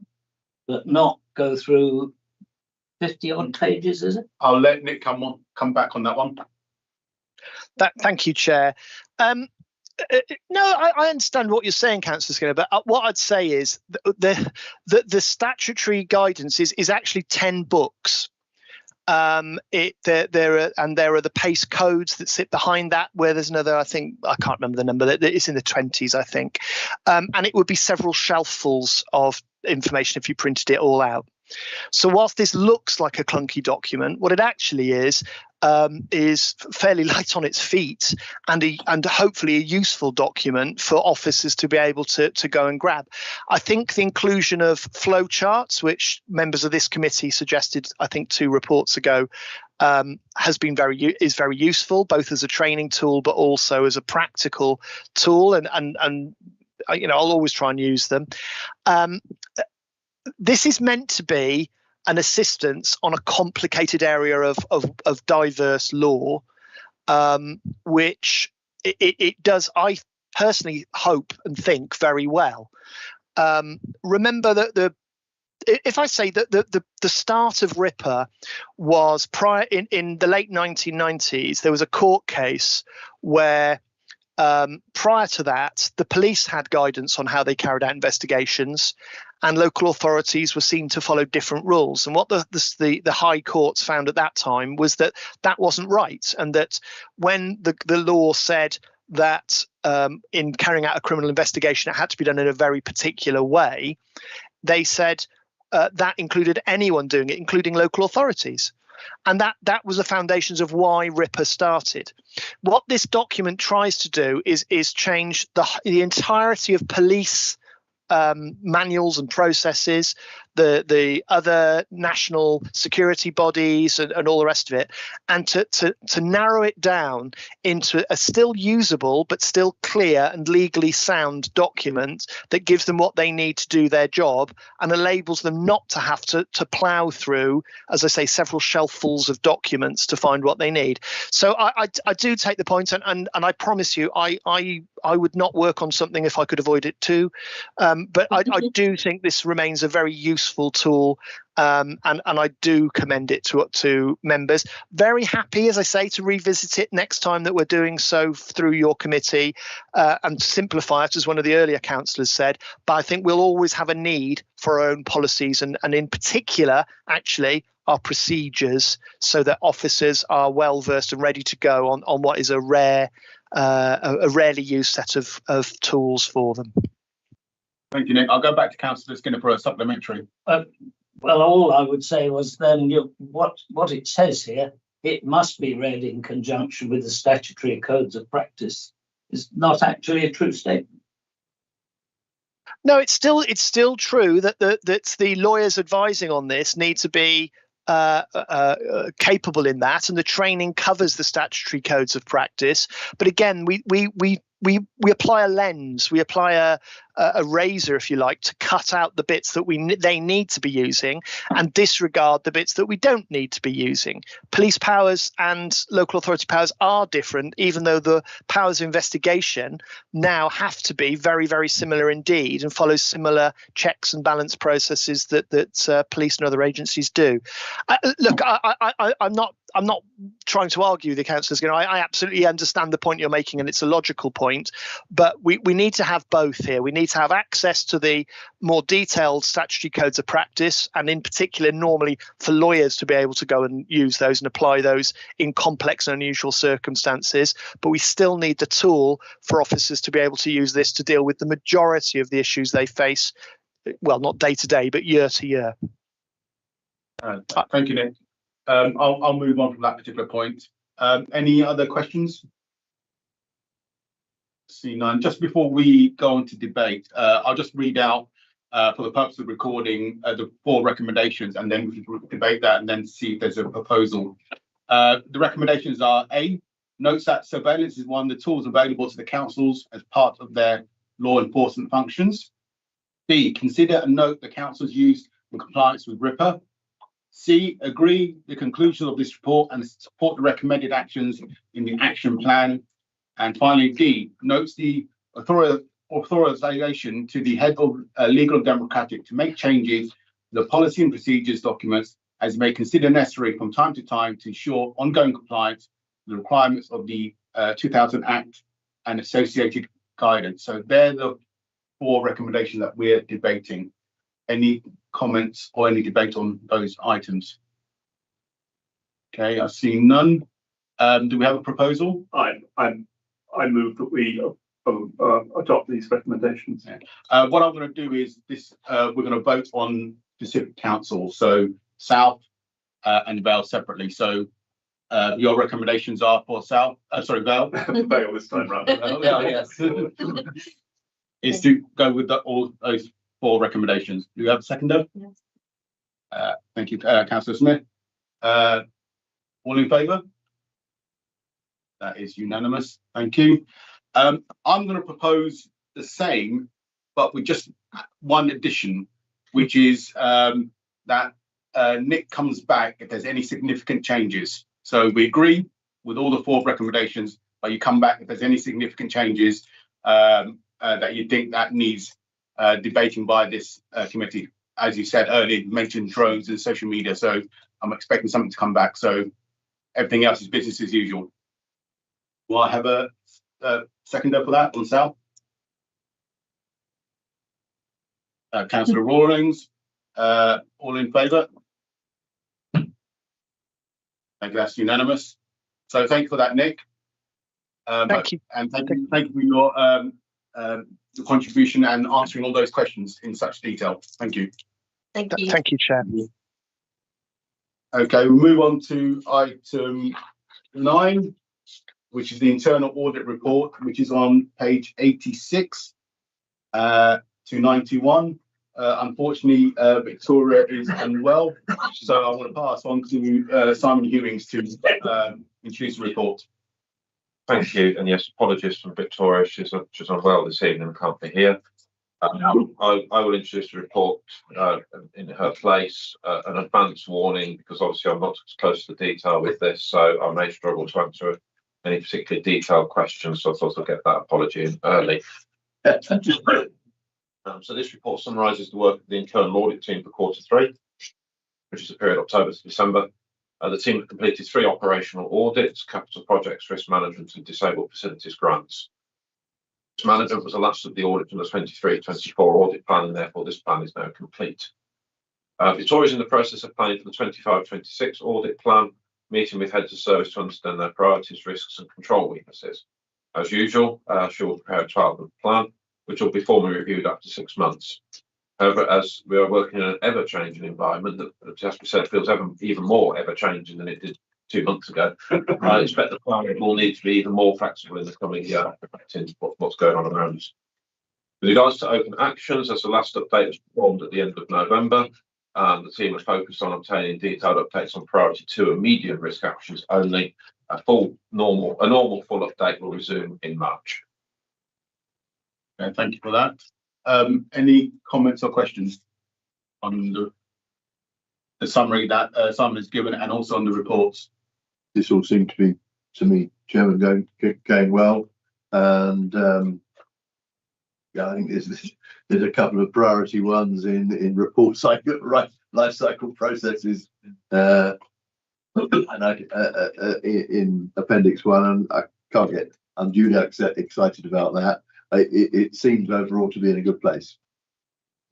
but not go through 50 odd pages, is it? I'll let Nick come back on that one. Thank you, Chair. No, I understand what you're saying, Councillor Skinner, but what I'd say is the statutory guidance is actually 10 books. There are the PACE codes that sit behind that, where there's another, I can't remember the number, it's in the 20s, I think. And it would be several shelffuls of information if you printed it all out. So whilst this looks like a clunky document, what it actually is fairly light on its feet and hopefully a useful document for officers to be able to go and grab. I think the inclusion of flowcharts, which members of this committee suggested, I think 2 reports ago, is very useful, both as a training tool but also as a practical tool, and I'll always try and use them. This is meant to be an assistance on a complicated area of diverse law, which it does, I personally hope and think, very well. Remember that if I say that the start of RIPA was prior in the late 1990s, there was a court case where prior to that, the police had guidance on how they carried out investigations, and local authorities were seen to follow different rules. And what the high courts found at that time was that that wasn't right, and that when the law said that in carrying out a criminal investigation, it had to be done in a very particular way, they said that included anyone doing it, including local authorities. And that was the foundations of why RIPA started. What this document tries to do is change the entirety of police manuals and processes, the other national security bodies and all the rest of it, and to narrow it down into a still usable but still clear and legally sound document that gives them what they need to do their job and enables them not to have to plough through, as I say, several shelffuls of documents to find what they need. So I do take the point, and I promise you I would not work on something if I could avoid it too. But I do think this remains a very useful tool, and I do commend it to members. Very happy, as I say, to revisit it next time that we're doing so through your committee and simplify it, as one of the earlier councillors said. But I think we'll always have a need for our own policies, and in particular, actually, our procedures, so that officers are well versed and ready to go on what is a rarely used set of tools for them. Thank you, Nick. I'll go back to Councillor Skinner for a supplementary. Well, all I would say was then what it says here, it must be read in conjunction with the statutory codes of practice, is not actually a true statement. No, it's still true that the lawyers advising on this need to be capable in that, and the training covers the statutory codes of practice. But again, we apply a lens, we apply a razor, if you like, to cut out the bits that they need to be using and disregard the bits that we don't need to be using. Police powers and local authority powers are different, even though the powers of investigation now have to be very, very similar indeed and follow similar checks and balance processes that police and other agencies do. Look, I'm not trying to argue the councillors. I absolutely understand the point you're making, and it's a logical point. But we need to have both here. We need to have access to the more detailed statutory codes of practice, and in particular, normally for lawyers to be able to go and use those and apply those in complex and unusual circumstances. But we still need the tool for officers to be able to use this to deal with the majority of the issues they face. Well, not day to day, but year to year. Thank you, Nick. I'll move on from that particular point. Any other questions? See none. Just before we go on to debate, I'll just read out, for the purpose of recording, the 4 recommendations, and then we can debate that and then see if there's a proposal. The recommendations are: A, notes that surveillance is one of the tools available to the councils as part of their law enforcement functions. B, consider and note the councils use in compliance with RIPA. C, agree the conclusions of this report and support the recommended actions in the action plan. And finally, D, notes the authorization to the head of Legal and Democratic to make changes to the policy and procedures documents as may consider necessary from time to time to ensure ongoing compliance with the requirements of the 2000 Act and associated guidance. So they're the 4 recommendations that we're debating. Any comments or any debate on those items? Okay, I see none. Do we have a proposal? I move that we adopt these recommendations. What I'm going to do is this: we're going to vote on specific councils, so South and Vale separately. So your recommendations are for South. Sorry, Vale. Vale this time round. Yes. Is to go with all those 4 recommendations. Do you have a seconder? Yes. Thank you, Councillor Smith. All in favour? That is unanimous. Thank you. I'm going to propose the same, but with just one addition, which is that Nick comes back if there's any significant changes. So we agree with all the 4 recommendations, but you come back if there's any significant changes that you think that needs debating by this committee. as you said earlier, you mentioned drones and social media, so I'm expecting something to come back. So everything else is business as usual. Will I have a seconder for that on Sal? Councillor Rawlings, all in favour? Thank you, that's unanimous. So thank you for that, Nick. Thank you. And thank you for your contribution and answering all those questions in such detail. Thank you. Thank you. Thank you, Chair. Okay, we'll move on to item 9, which is the internal audit report, which is on page 86 to 91. Unfortunately, Victoria is unwell, so I want to pass on to Simon Hewings to introduce the report. Thank you, and yes, apologies from Victoria. She's unwell this evening and can't be here. I will introduce the report in her place. An advance warning, because obviously I'm not as close to the detail with this, so I may struggle to answer any particularly detailed questions. So I thought I'll get that apology in early. So this report summarises the work of the internal audit team for Q3, which is the period October to December. The team have completed 3 operational audits: capital projects, risk management and disabled facilities grants. Risk management was the last of the audit from the 23-24 audit plan, and therefore this plan is now complete. Victoria is in the process of planning for the 25-26 audit plan, meeting with heads of service to understand their priorities, risks and control weaknesses. As usual, she will prepare a 12-month plan, which will be formally reviewed after 6 months. However, as we are working in an ever-changing environment that, as we said, feels even more ever-changing than it did 2 months ago, I expect the plan will need to be even more flexible in the coming year, affecting what's going on around us. With regards to open actions, as the last update was performed at the end of November, the team was focused on obtaining detailed updates on priority 2 and medium risk actions only. A normal full update will resume in March. Okay, thank you for that. Any comments or questions on the summary that Simon has given, and also on the reports? This all seemed to be, to me, Chairman, going well, and yeah, I think there's a couple of priority ones in report cycle, life cycle processes, and in Appendix 1, and I can't get unduly excited about that. It seems overall to be in a good place.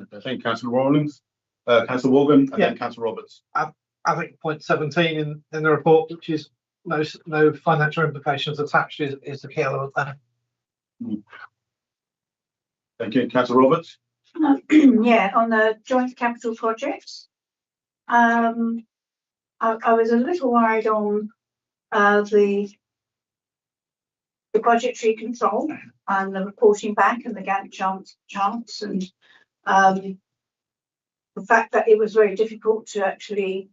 Okay, thank you, Councillor Rawlings, Councillor Morgan, and then Councillor Roberts. I think point 17 in the report, which is no financial implications attached, is the key element there. Thank you, Councillor Roberts. Yeah, on the joint capital projects, I was a little worried on the budgetary control and the reporting back and the Gantt charts, and the fact that it was very difficult to actually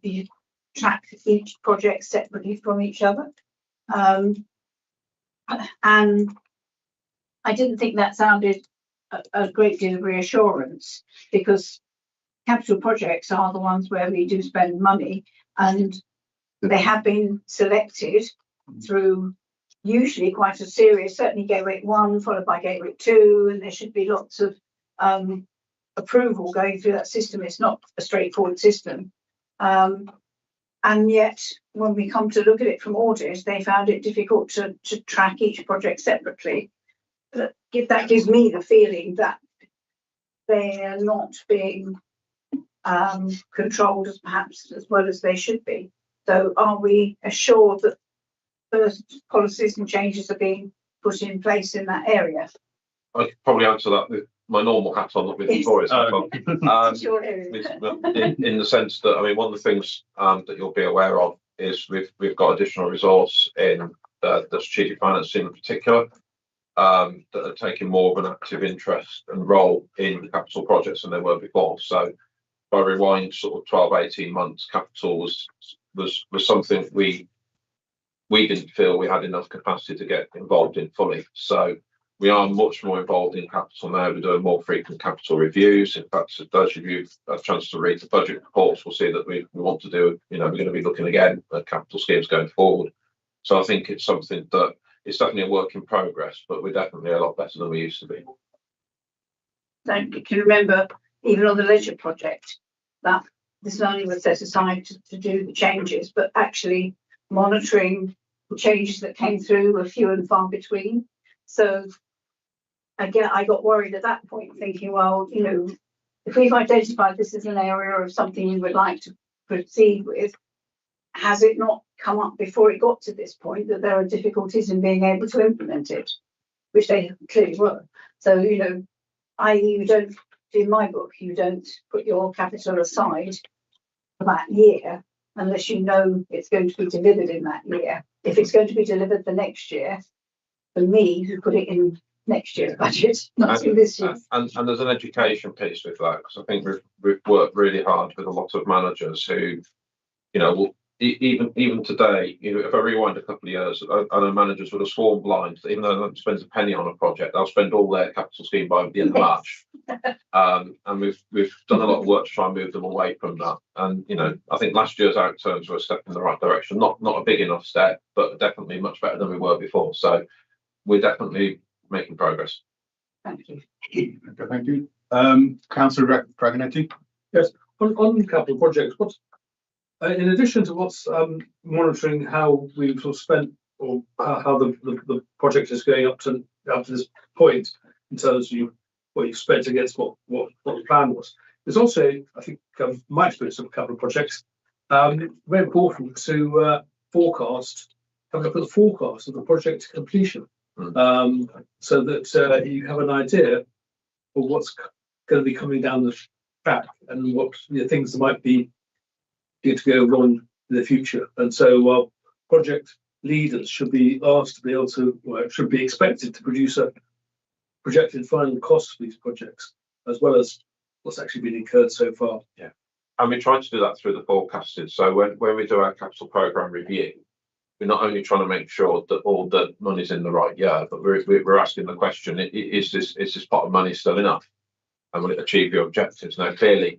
track each project separately from each other. And I didn't think that sounded a great deal of reassurance, because capital projects are the ones where we do spend money, and they have been selected through usually quite a serious, certainly Gateway 1 followed by Gateway 2, and there should be lots of approval going through that system. It's not a straightforward system, and yet when we come to look at it from audit, they found it difficult to track each project separately. That gives me the feeling that they are not being controlled as well as they should be. So are we assured that those policies and changes are being put in place in that area? I could probably answer that with my normal hat on, not with Victoria's hat on. In the sense that, I mean, one of the things that you'll be aware of is we've got additional resource in the strategic finance team in particular, that are taking more of an active interest and role in capital projects than they were before. So if I rewind sort of 12-18 months, capital was something we didn't feel we had enough capacity to get involved in fully. So we are much more involved in capital now. We're doing more frequent capital reviews. In fact, those of you who have a chance to read the budget reports will see that we want to do, we're going to be looking again at capital schemes going forward. So I think it's something that it's definitely a work in progress, but we're definitely a lot better than we used to be. So you can remember, even on the leisure project, that this money was set aside to do the changes, but actually monitoring the changes that came through were few and far between. So again, I got worried at that point, thinking, well, you know, if we've identified this as an area of something we would like to proceed with, has it not come up before it got to this point that there are difficulties in being able to implement it, which they clearly were. So, you know, you don't, in my book, you don't put your capital aside for that year unless you know it's going to be delivered in that year. If it's going to be delivered the next year, for me, you put it in next year's budget, not in this year. And there's an education piece with that, because I think we've worked really hard with a lot of managers who, you know, will even today, you know, if I rewind a couple of years, I know managers would have sworn blind, even though they don't spend a penny on a project, they'll spend all their capital scheme by the end of March. And we've done a lot of work to try and move them away from that. And, you know, I think last year's outturns were a step in the right direction. Not a big enough step, but definitely much better than we were before. So we're definitely making progress. Thank you. Okay, thank you. Councillor Dragonetti. Yes, on capital projects, what's in addition to what's monitoring how we've sort of spent, or how the project is going up to this point in terms of what you spent against what the plan was. There's also, I think, my experience of capital projects, very important to forecast, have a look at the forecast of the project completion, so that you have an idea of what's going to be coming down the track and what things that might be to go wrong in the future. And so project leaders should be asked to be able to, well, should be expected to produce a projected final cost for these projects, as well as what's actually been incurred so far. Yeah, and we try to do that through the forecasting. So when we do our capital programme review, we're not only trying to make sure that all the money's in the right year, but we're asking the question, is this pot of money still enough? And will it achieve your objectives? Now, clearly,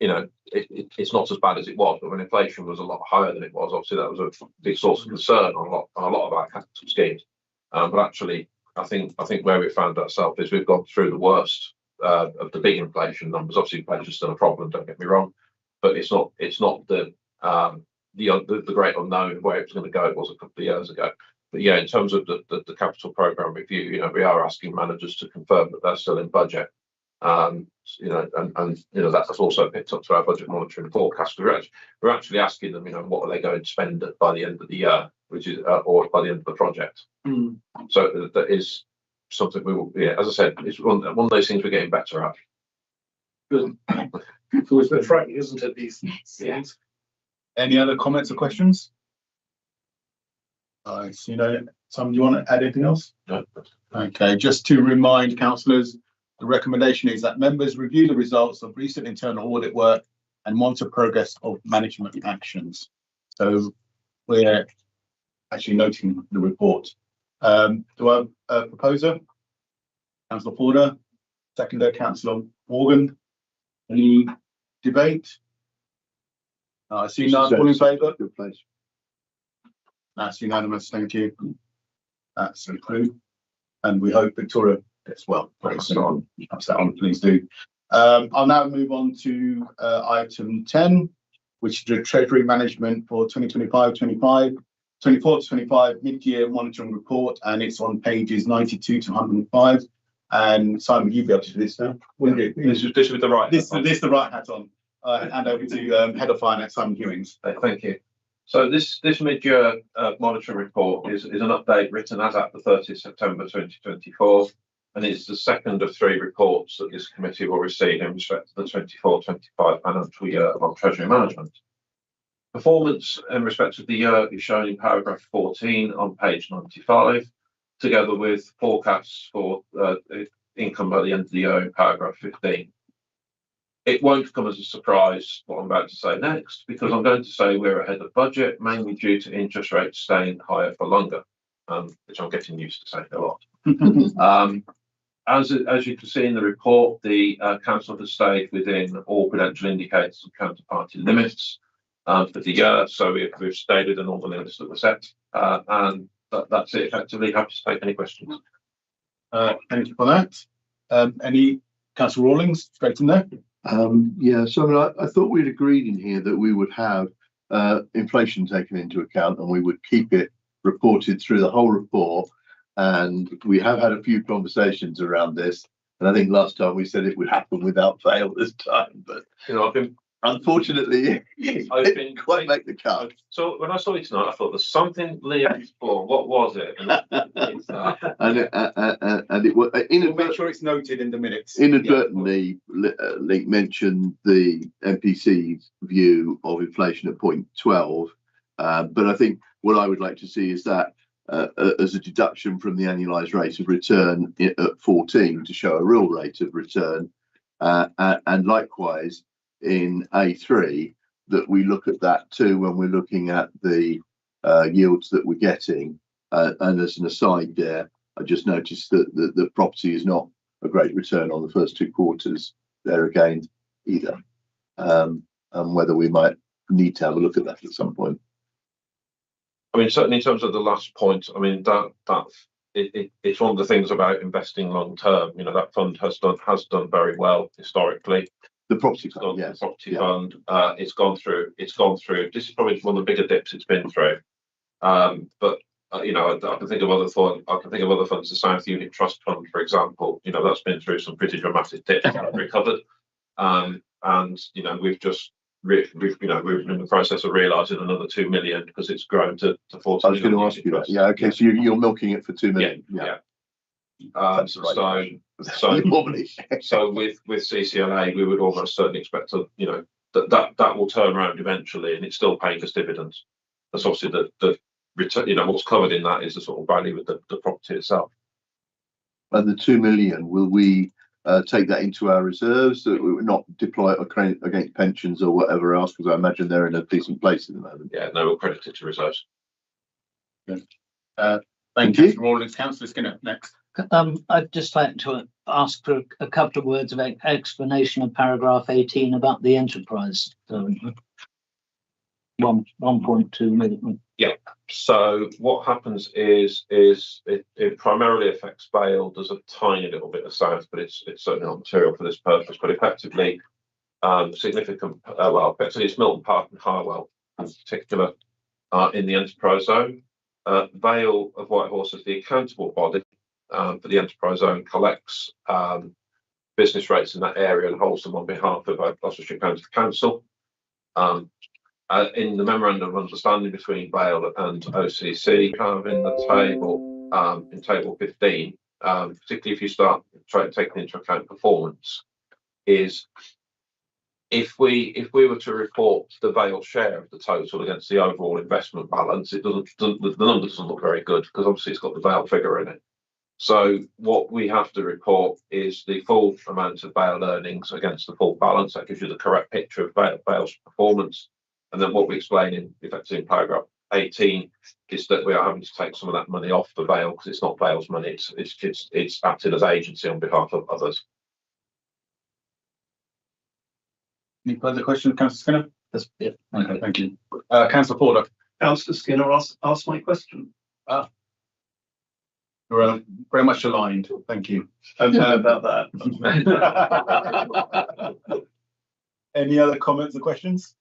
you know, it's not as bad as it was, but when inflation was a lot higher than it was, obviously that was a big source of concern on a lot of our capital schemes. But actually, I think where we found ourselves is we've gone through the worst of the big inflation numbers. Obviously, inflation is still a problem, don't get me wrong, but it's not the great unknown where it's going to go. It was a couple of years ago. But yeah, in terms of the capital programme review, you know, we are asking managers to confirm that they're still in budget. You know, and you know, that's also picked up through our budget monitoring forecast. We're actually asking them, you know, what are they going to spend by the end of the year, which is or by the end of the project. So that is something we will. Yeah, as I said, it's one of those things we're getting better at. Good. It's always been frightening, isn't it? These things. Any other comments or questions? So, you know, Tom, do you want to add anything else? No. Okay, just to remind councillors, the recommendation is that members review the results of recent internal audit work and monitor progress of management actions. So we're actually noting the report. Do I have a proposer? Councillor Porter, seconder, Councillor Morgan. Any debate? I see none. All in favour? Good place. That's unanimous. Thank you. That's approved. And we hope Victoria gets well. Pass that on, please do. I'll now move on to item 10, which is the Treasury Management for 2025-25, 24-25 mid-year monitoring report, and it's on pages 92 to 105. And Simon, you'll be able to do this now. This with the right. This the right hat on. Hand over to Head of Finance, Simon Hewings. Thank you. So this mid-year monitoring report is an update written as at the 30th September 2024, and it's the second of 3 reports that this committee will receive in respect to the 24-25 financial year of Treasury Management. Performance in respect of the year is shown in paragraph 14 on page 95, together with forecasts for income by the end of the year in paragraph 15. It won't come as a surprise what I'm about to say next, because I'm going to say we're ahead of budget, mainly due to interest rates staying higher for longer, which I'm getting used to saying a lot. As you can see in the report, the Council has stayed within all prudential indicators and counterparty limits for the year, so we've stayed within all the limits that were set, and that's it effectively. Happy to take any questions. Thank you for that. Any Councillor Rawlings, straight in there. Yeah, so I mean, I thought we'd agreed in here that we would have inflation taken into account and we would keep it reported through the whole report. And we have had a few conversations around this. And I think last time we said it would happen without fail this time, but I've been unfortunately I didn't quite make the cut. So when I saw it tonight, I thought there's something Leo for. What was it? And it was We'll make sure it's noted in the minutes. inadvertently. Link mentioned the MPC's view of inflation at 0.12, but I think what I would like to see is that as a deduction from the annualised rate of return at 14 to show a real rate of return, and likewise in A3 that we look at that too when we're looking at the yields that we're getting. And as an aside there, I just noticed that the property is not a great return on the first 2 quarters there again either, and whether we might need to have a look at that at some point. I mean, certainly in terms of the last point, I mean it's one of the things about investing long term. You know, that fund has done very well historically. The property fund, yes. The property fund, it's gone through. This is probably one of the bigger dips it's been through. But you know, I can think of other funds. The South Unit Trust Fund, for example. You know, that's been through some pretty dramatic dips and recovered. And you know, we're in the process of realising another 2 million because it's grown to 40 million. I was going to ask you that. Yeah, okay. So you're milking it for 2 million. Yeah. So with CCLA, we would almost certainly expect to, you know, that will turn around eventually, and it's still paying us dividends. That's obviously the return. You know, what's covered in that is the sort of value of the property itself. And the 2 million, will we take that into our reserves so that we would not deploy it against pensions or whatever else? Because I imagine they're in a decent place at the moment. Yeah, no, we'll credit it to reserves. Good. Thank you. Rawlings, Councillor Skinner, next. I'd just like to ask for a couple of words of explanation of paragraph 18 about the enterprise. 1.2 million. Yeah. So what happens is it primarily affects Vale. There's a tiny little bit of South, but it's certainly not material for this purpose. But effectively, significant. Effectively, it's Milton Park and Harwell in particular in the enterprise zone. Vale of Whitehorse is the accountable body for the enterprise zone, collects business rates in that area and holds them on behalf of Gloucestershire County Council. In the memorandum of understanding between Vale and OCC, kind of in the table, in table 15, particularly if you start taking into account performance, is if we were to report the Vale share of the total against the overall investment balance, the number doesn't look very good because obviously it's got the Vale figure in it. So what we have to report is the full amount of Vale earnings against the full balance. That gives you the correct picture of Vale's performance. And then what we explain effectively in paragraph 18 is that we are having to take some of that money off the Vale because it's not Vale's money. It's acting as agency on behalf of others. Any further questions, Councillor Skinner? That's it. Okay, thank you. Councillor Porter. Councillor Skinner asked my question. We're very much aligned. Thank you. I don't know about that. Any other comments or questions?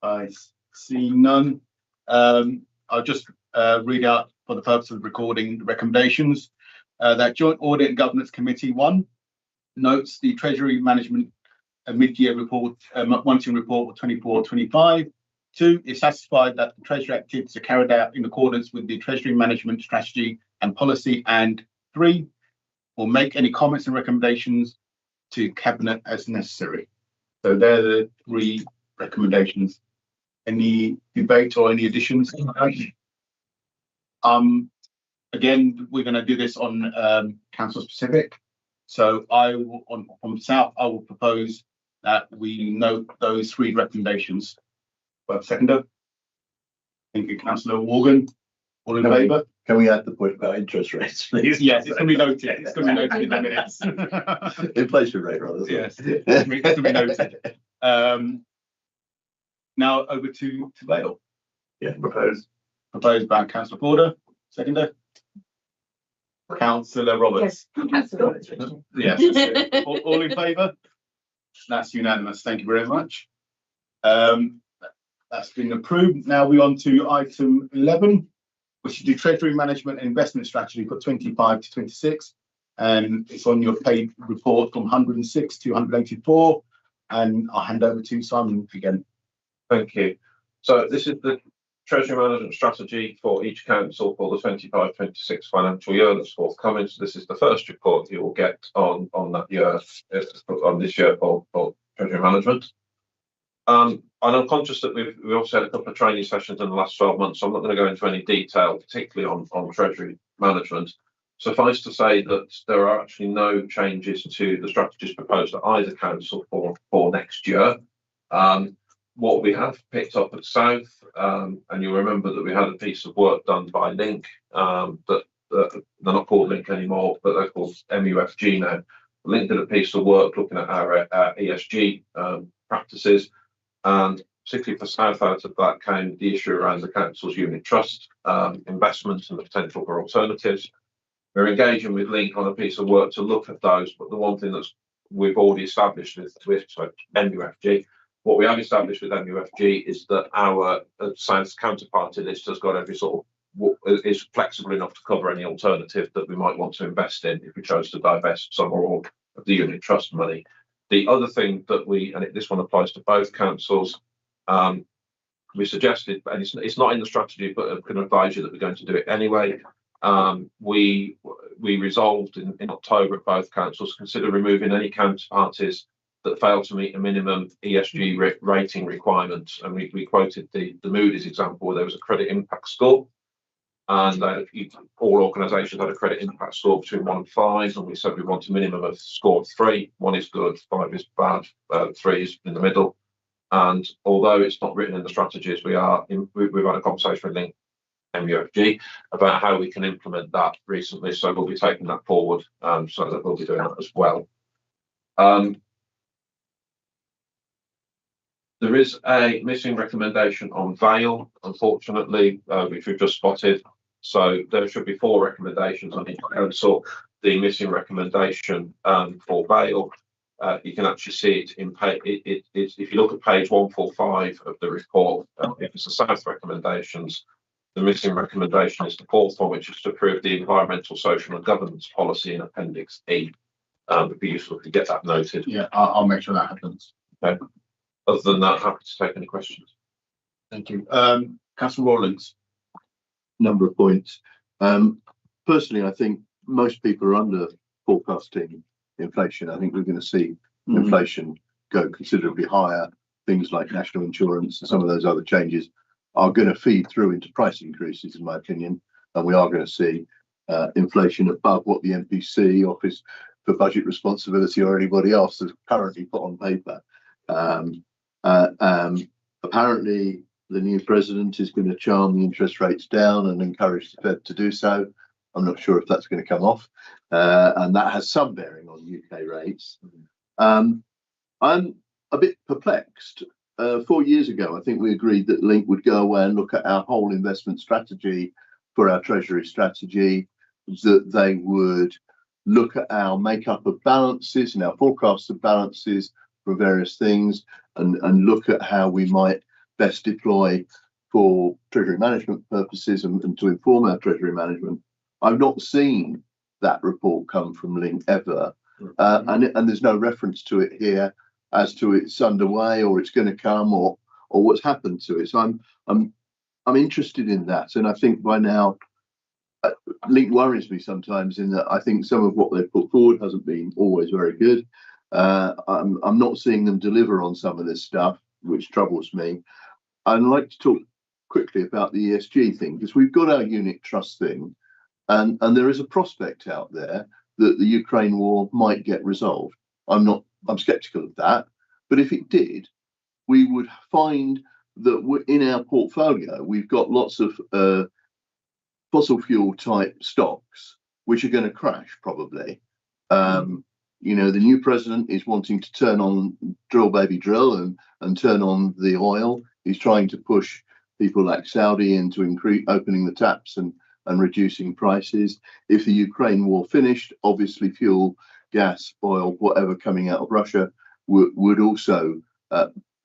I see none. I'll just read out for the purpose of recording the recommendations. That Joint Audit and Governance Committee 1 notes the Treasury Management mid-year report, monitoring report for 24-25. 2 is satisfied that the Treasury activities are carried out in accordance with the Treasury Management Strategy and Policy. And 3 will make any comments and recommendations to Cabinet as necessary. So they're the 3 recommendations. Any debate or any additions? Again, we're going to do this on council specific. So I will, from South, I will propose that we note those 3 recommendations. Seconder. Thank you, Councillor Morgan. All in favour? Can we add the point about interest rates, please? Yes, it's going to be noted. It's going to be noted in the minutes. Inflation rate, rather. Yes, it's going to be noted. Now over to Vale. Yeah, proposed. Proposed by Councillor Porter. Seconder. Councillor Roberts. Yes. Yes. That's it. All in favour? That's unanimous. Thank you very much. That's been approved. Now we're on to item 11, which is the Treasury Management and Investment Strategy for 25 to 26. And it's on your paid report from 106 to 184. And I'll hand over to Simon again. Thank you. So this is the Treasury Management Strategy for each council for the 25-26 financial year that's forthcoming. So this is the first report you will get on that year, on this year for Treasury Management. And I'm conscious that we've also had a couple of training sessions in the last 12 months, so I'm not going to go into any detail, particularly on Treasury Management. Suffice to say that there are actually no changes to the strategies proposed at either council for next year. What we have picked up at South, and you'll remember that we had a piece of work done by Link, that they're not called Link anymore, but they're called MUFG now. Link did a piece of work looking at our ESG practices, and particularly for South, out of that came the issue around the council's unit trust investments and the potential for alternatives. We're engaging with Link on a piece of work to look at those, but the one thing that's we've already established with MUFG, what we have established with MUFG is that our South counterparty list has got every sort of, is flexible enough to cover any alternative that we might want to invest in if we chose to divest some or all of the unit trust money. The other thing that this one applies to both councils, we suggested, and it's not in the strategy, but I can advise you that we're going to do it anyway. We resolved in October at both councils consider removing any counterparties that fail to meet a minimum ESG rating requirements, and we quoted the Moody's example where there was a credit impact score, and all organisations had a credit impact score between 1 and 5, and we said we want a minimum of score of 3. 1 is good, 5 is bad, 3 is in the middle. And although it's not written in the strategies, we've had a conversation with Link MUFG about how we can implement that recently, so we'll be taking that forward, so that we'll be doing that as well. There is a missing recommendation on Vale, unfortunately, which we've just spotted. So there should be 4 recommendations on each council. The missing recommendation for Vale, you can actually see it in page. If you look at page 145 of the report, if it's the South recommendations, the missing recommendation is the 4th one, which is to approve the environmental, social, and governance policy in Appendix E. It would be useful to get that noted. Yeah, I'll make sure that happens. Okay. Other than that, happy to take any questions. Thank you. Councillor Rawlings. Number of points. Personally, I think most people are under forecasting inflation. I think we're going to see inflation go considerably higher. Things like national insurance and some of those other changes are going to feed through into price increases, in my opinion, and we are going to see inflation above what the MPC, Office for Budget Responsibility, or anybody else has currently put on paper. Apparently, the new president is going to charm the interest rates down and encourage the Fed to do so. I'm not sure if that's going to come off, and that has some bearing on UK rates. I'm a bit perplexed. 4 years ago, I think we agreed that Link would go away and look at our whole investment strategy for our Treasury strategy, that they would look at our makeup of balances and our forecasts of balances for various things, and look at how we might best deploy for Treasury management purposes and to inform our Treasury management. I've not seen that report come from Link ever, and there's no reference to it here as to it's underway or it's going to come or what's happened to it. So I'm interested in that, and I think by now Link worries me sometimes in that I think some of what they've put forward hasn't been always very good. I'm not seeing them deliver on some of this stuff, which troubles me. I'd like to talk quickly about the ESG thing, because we've got our unit trust thing, and there is a prospect out there that the Ukraine war might get resolved. I'm skeptical of that, but if it did, we would find that in our portfolio we've got lots of fossil fuel type stocks which are going to crash probably. You know, the new president is wanting to turn on drill baby drill and turn on the oil. He's trying to push people like Saudi into opening the taps and and reducing prices. If the Ukraine war finished, obviously fuel, gas, oil, whatever coming out of Russia would also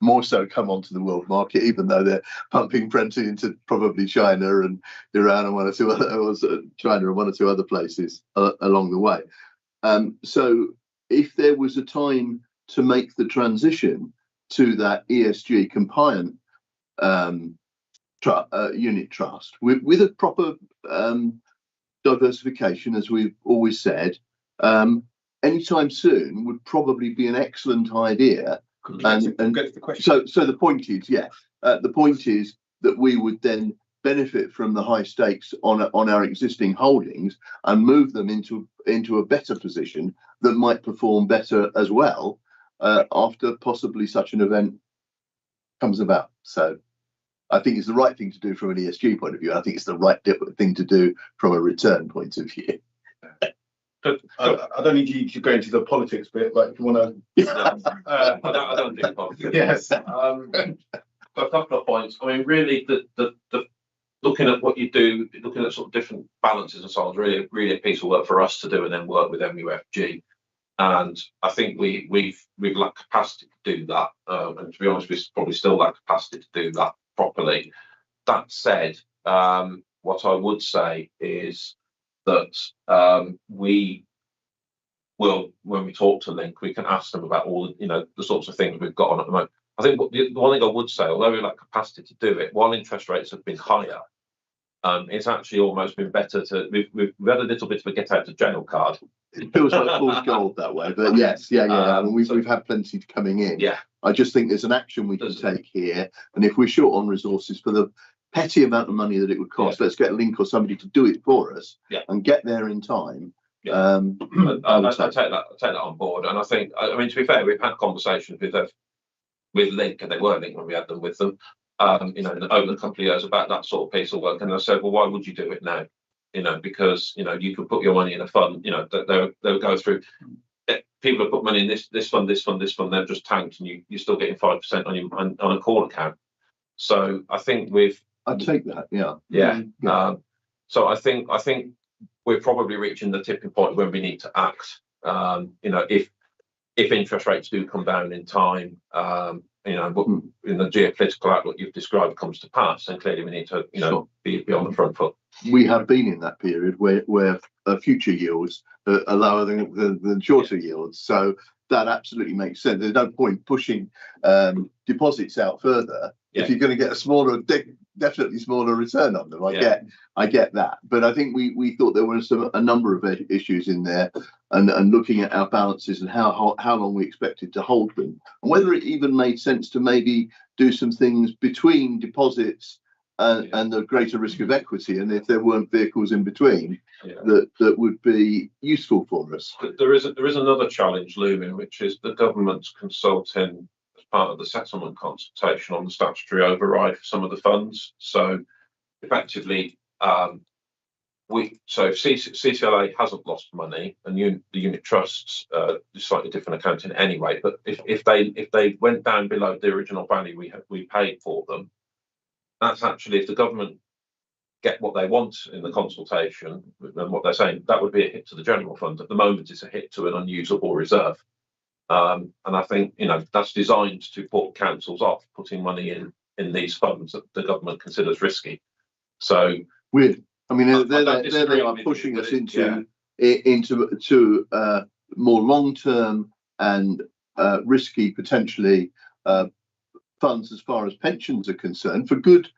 more so come onto the world market, even though they're pumping plenty into probably China and Iran and one or two other places along the way. So if there was a time to make the transition to that ESG compliant unit trust with a proper diversification, as we've always said, anytime soon would probably be an excellent idea. And get to the question. So the point is, the point is that we would then benefit from the high stakes on our existing holdings and move them into a better position that might perform better as well after possibly such an event comes about. So I think it's the right thing to do from an ESG point of view. I think it's the right thing to do from a return point of view. I don't need you to go into the politics bit, but if you want to, I don't do politics. yes. So a couple of points. I mean, really, the looking at what you do, looking at sort of different balances and so on, is really a piece of work for us to do, and then work with MUFG. And I think we've lacked capacity to do that. And to be honest, we probably still lack capacity to do that properly. That said, what I would say is that we will, when we talk to Link, we can ask them about all the sorts of things we've got on at the moment. I think the one thing I would say, although we lack capacity to do it, while interest rates have been higher, it's actually almost been better to. We've had a little bit of a get out of jail card. It feels like fool's gold that way, but yes, I mean, we've had plenty coming in. Yeah, I just think there's an action we can take here, and if we're short on resources for the petty amount of money that it would cost, let's get a Link or somebody to do it for us and get there in time. I take that on board, and I think, I mean, to be fair, we've had conversations with Link, and they were Link when we had them with them, over a couple of years about that sort of piece of work, and I said, well, why would you do it now? Because you could put your money in a fund, they'll go through. People have put money in this fund, they've just tanked, and you're still getting 5% on a call account. So I think I'd take that, so I think we're probably reaching the tipping point when we need to act. If interest rates do come down in time, but in the geopolitical outlook you've described comes to pass, then clearly we need to, be on the front foot. We have been in that period where future yields are lower than shorter yields, so that absolutely makes sense. There's no point pushing deposits out further if you're going to get a definitely smaller return on them. I get that, but I think we thought there were a number of issues in there, and looking at our balances and how long we expected to hold them, and whether it even made sense to maybe do some things between deposits and the greater risk of equity, and if there weren't vehicles in between that would be useful for us. There is another challenge looming, which is the government's consulting as part of the settlement consultation on the statutory override for some of the funds. So effectively, CCLA hasn't lost money, and the unit trusts is slightly different accounting anyway. But if they went down below the original value we paid for them, that's actually, if the government get what they want in the consultation and what they're saying, that would be a hit to the general fund. At the moment, it's a hit to an unusable reserve. And I think, that's designed to put councils off putting money in these funds that the government considers risky. So weird. I mean, they are pushing us into more long-term and risky, potentially, funds as far as pensions are concerned, for good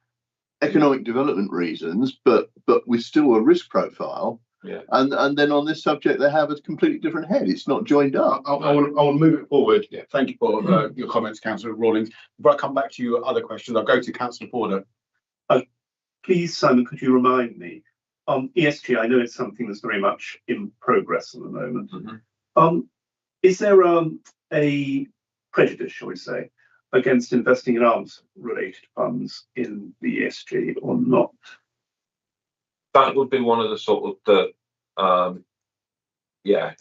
economic development reasons, but with still a risk profile. And then on this subject, they have a completely different head. It's not joined up. I want to move it forward. Thank you for your comments, Councillor Rawlings. Before I come back to your other questions, I'll go to Councillor Porter. Please, Simon, could you remind me, ESG, I know it's something that's very much in progress at the moment. Is there a prejudice, shall we say, against investing in arms-related funds in the ESG or not? That would be one of the sort of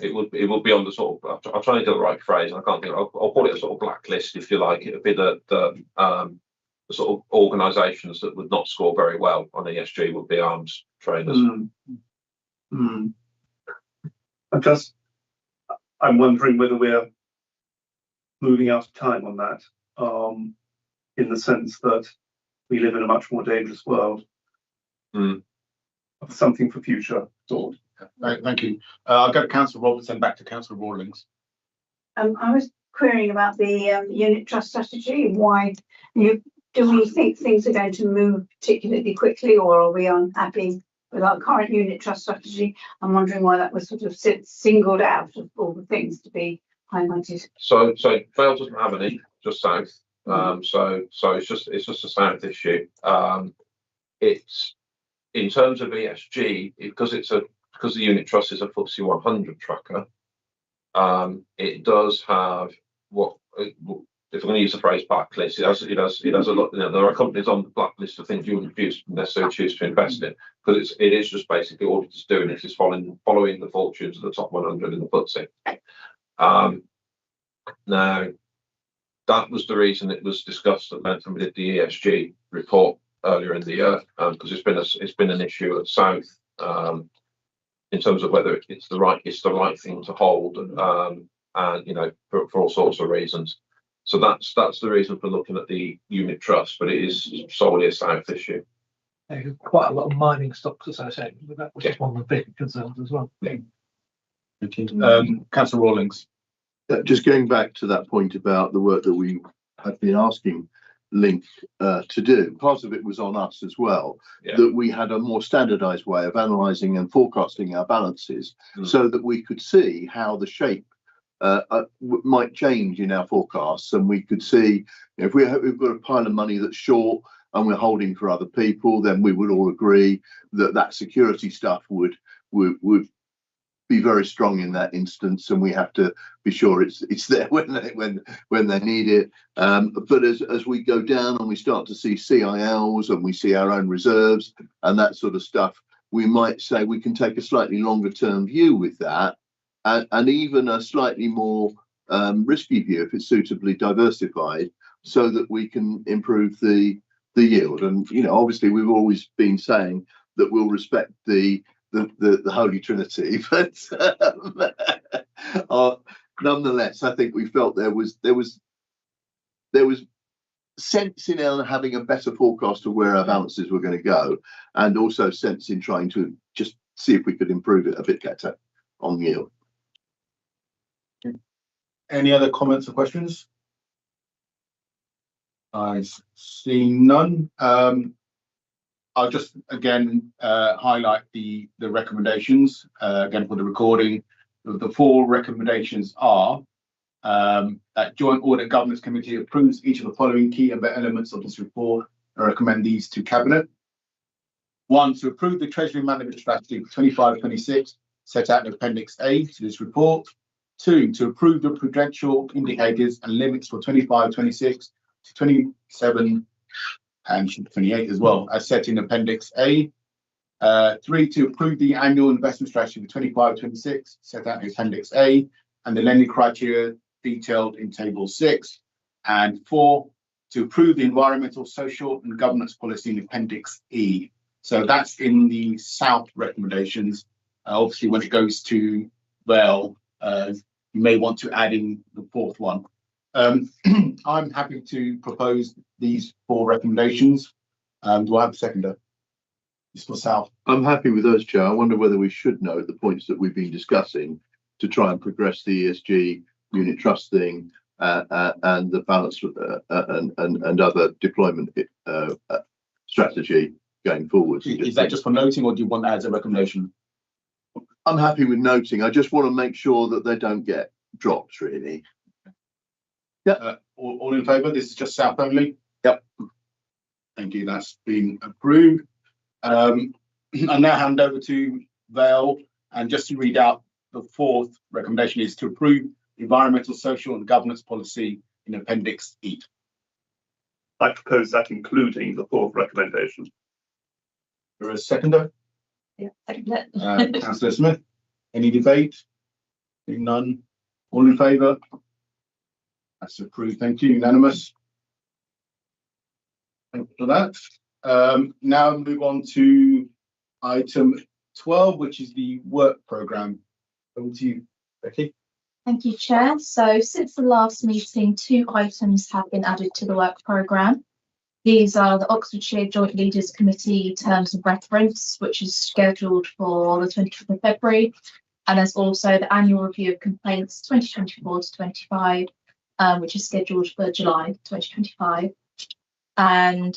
it would be on the sort of, I'm trying to get the right phrase, and I can't think. I'll call it a sort of blacklist, if you like. It would be the sort of organisations that would not score very well on ESG would be arms trainers. I'm wondering whether we're moving out of time on that, in the sense that we live in a much more dangerous world. Something for future thought. Thank you. I'll go to Councillor Robertson, back to Councillor Rawlings. I was querying about the unit trust strategy. Why do we think things are going to move particularly quickly, or are we unhappy with our current unit trust strategy? I'm wondering why that was sort of singled out of all the things to be highlighted. So Vale doesn't have any, just south. So it's just a south issue. It's in terms of ESG, because the unit trust is a FTSE 100 tracker. It does have what, if I'm going to use the phrase blacklist, it has a lot. There are companies on the blacklist of things you wouldn't necessarily choose to invest in, because it is just basically all it's doing is following the fortunes of the top 100 in the FTSE. Now, that was the reason it was discussed at length when we did the ESG report earlier in the year, because it's been an issue at South, in terms of whether it's the right thing to hold, and for all sorts of reasons. So that's the reason for looking at the unit trust, but it is solely a South issue. There's quite a lot of mining stocks associated with that, which is one of the big concerns as well. Councillor Rawlings. Just going back to that point about the work that we have been asking Link to do, part of it was on us as well, that we had a more standardised way of analysing and forecasting our balances, so that we could see how the shape might change in our forecasts, and we could see if we've got a pile of money that's short and we're holding for other people, then we would all agree that security stuff would be very strong in that instance, and we have to be sure it's there when they need it. But as we go down and we start to see CILs and we see our own reserves and that sort of stuff, we might say we can take a slightly longer term view with that, and even a slightly more risky view if it's suitably diversified, so that we can improve the yield. And obviously we've always been saying that we'll respect the Holy Trinity, but nonetheless, I think we felt there was sense in our having a better forecast of where our balances were going to go, and also sense in trying to just see if we could improve it a bit better on yield. Any other comments or questions? I see none. I'll just again highlight the recommendations again for the recording. The 4 recommendations are that Joint Audit Governance Committee approves each of the following key elements of this report and recommend these to Cabinet. 1, to approve the Treasury Management Strategy for 25-26 set out in Appendix A to this report. 2, to approve the prudential indicators and limits for 25-26 to 27 and 28 as well, as set in Appendix A. 3, to approve the annual investment strategy for 25-26 set out in Appendix A and the lending criteria detailed in Table 6. And 4, to approve the environmental, social and governance policy in Appendix E. So that's in the South recommendations. Obviously, when it goes to Vale, you may want to add in the 4th one. I'm happy to propose these 4 recommendations. Do I have a seconder? This for South. I'm happy with those, Chair. I wonder whether we should note the points that we've been discussing to try and progress the ESG unit trust thing and the balance and other deployment strategy going forward. Is that just for noting, or do you want that as a recommendation? I'm happy with noting. I just want to make sure that they don't get dropped, really. Yeah. All in favour? This is just South only? Yep. Thank you. That's been approved. I now hand over to Vale, and just to read out the 4th recommendation is to approve environmental, social and governance policy in Appendix E. I propose that including the 4th recommendation. There is a seconder? Yeah, second. Councillor Smith, any debate? Seeing none. All in favour? That's approved. Thank you. Unanimous. Thank you for that. Now move on to Item 12, which is the work programme. Over to you, Becky. Thank you, Chair. So since the last meeting, 2 items have been added to the work programme. These are the Oxfordshire Joint Leaders Committee Terms of Reference, which is scheduled for the 25th of February. And there's also the Annual Review of Complaints 2024 to 25, which is scheduled for July 2025. And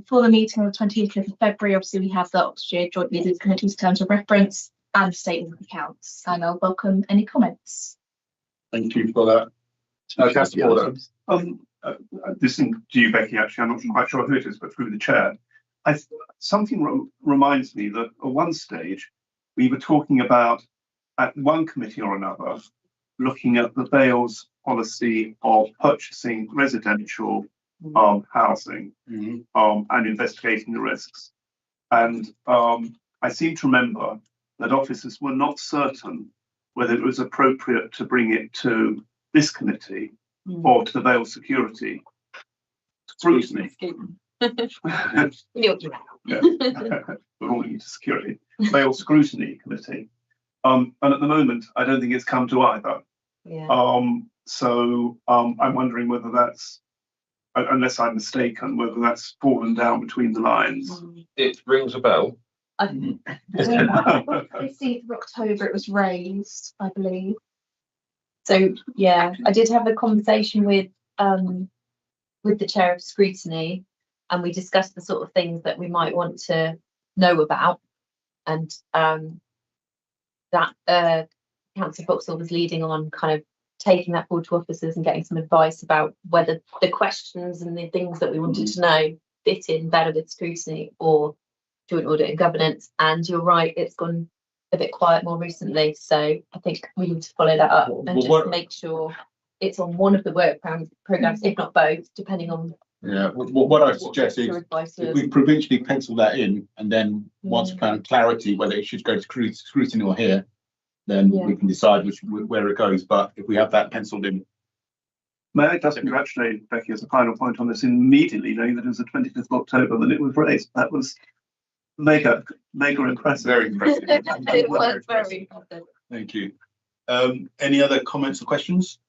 for the meeting on the 25th of February, obviously we have the Oxfordshire Joint Leaders Committee's Terms of Reference and Statement of Accounts. And I'll welcome any comments. Thank you for that. Councillor Porter. Listening to you, Becky, actually, I'm not quite sure who it is, but through the chair, something reminds me that at one stage we were talking about, at one committee or another, looking at the Wales policy of purchasing residential housing and investigating the risks. And I seem to remember that officers were not certain whether it was appropriate to bring it to this committee or to the Wales Security Scrutiny. Yeah. We're all into security. Wales Scrutiny Committee. And at the moment, I don't think it's come to either. Yeah. So I'm wondering whether that's, unless I'm mistaken, whether that's fallen down between the lines. It rings a bell. On the 15th of October, it was raised, I believe. So yeah, I did have a conversation with the chair of scrutiny, and we discussed the sort of things that we might want to know about, and that Councillor Boxall was leading on kind of taking that forward to officers and getting some advice about whether the questions and the things that we wanted to know fit in better with scrutiny or joint audit and governance. And you're right, it's gone a bit quiet more recently, so I think we need to follow that up and just make sure it's on one of the work programmes, if not both, depending on. Yeah, what I suggest is if we provincially pencil that in, and then once we found clarity whether it should go to scrutiny or here, then we can decide where it goes. But if we have that penciled in. May I just congratulate Becky as a final point on this, immediately knowing that it was the 25th of October that it was raised. That was mega impressive. Very impressive. It was very impressive. Thank you. Any other comments or questions?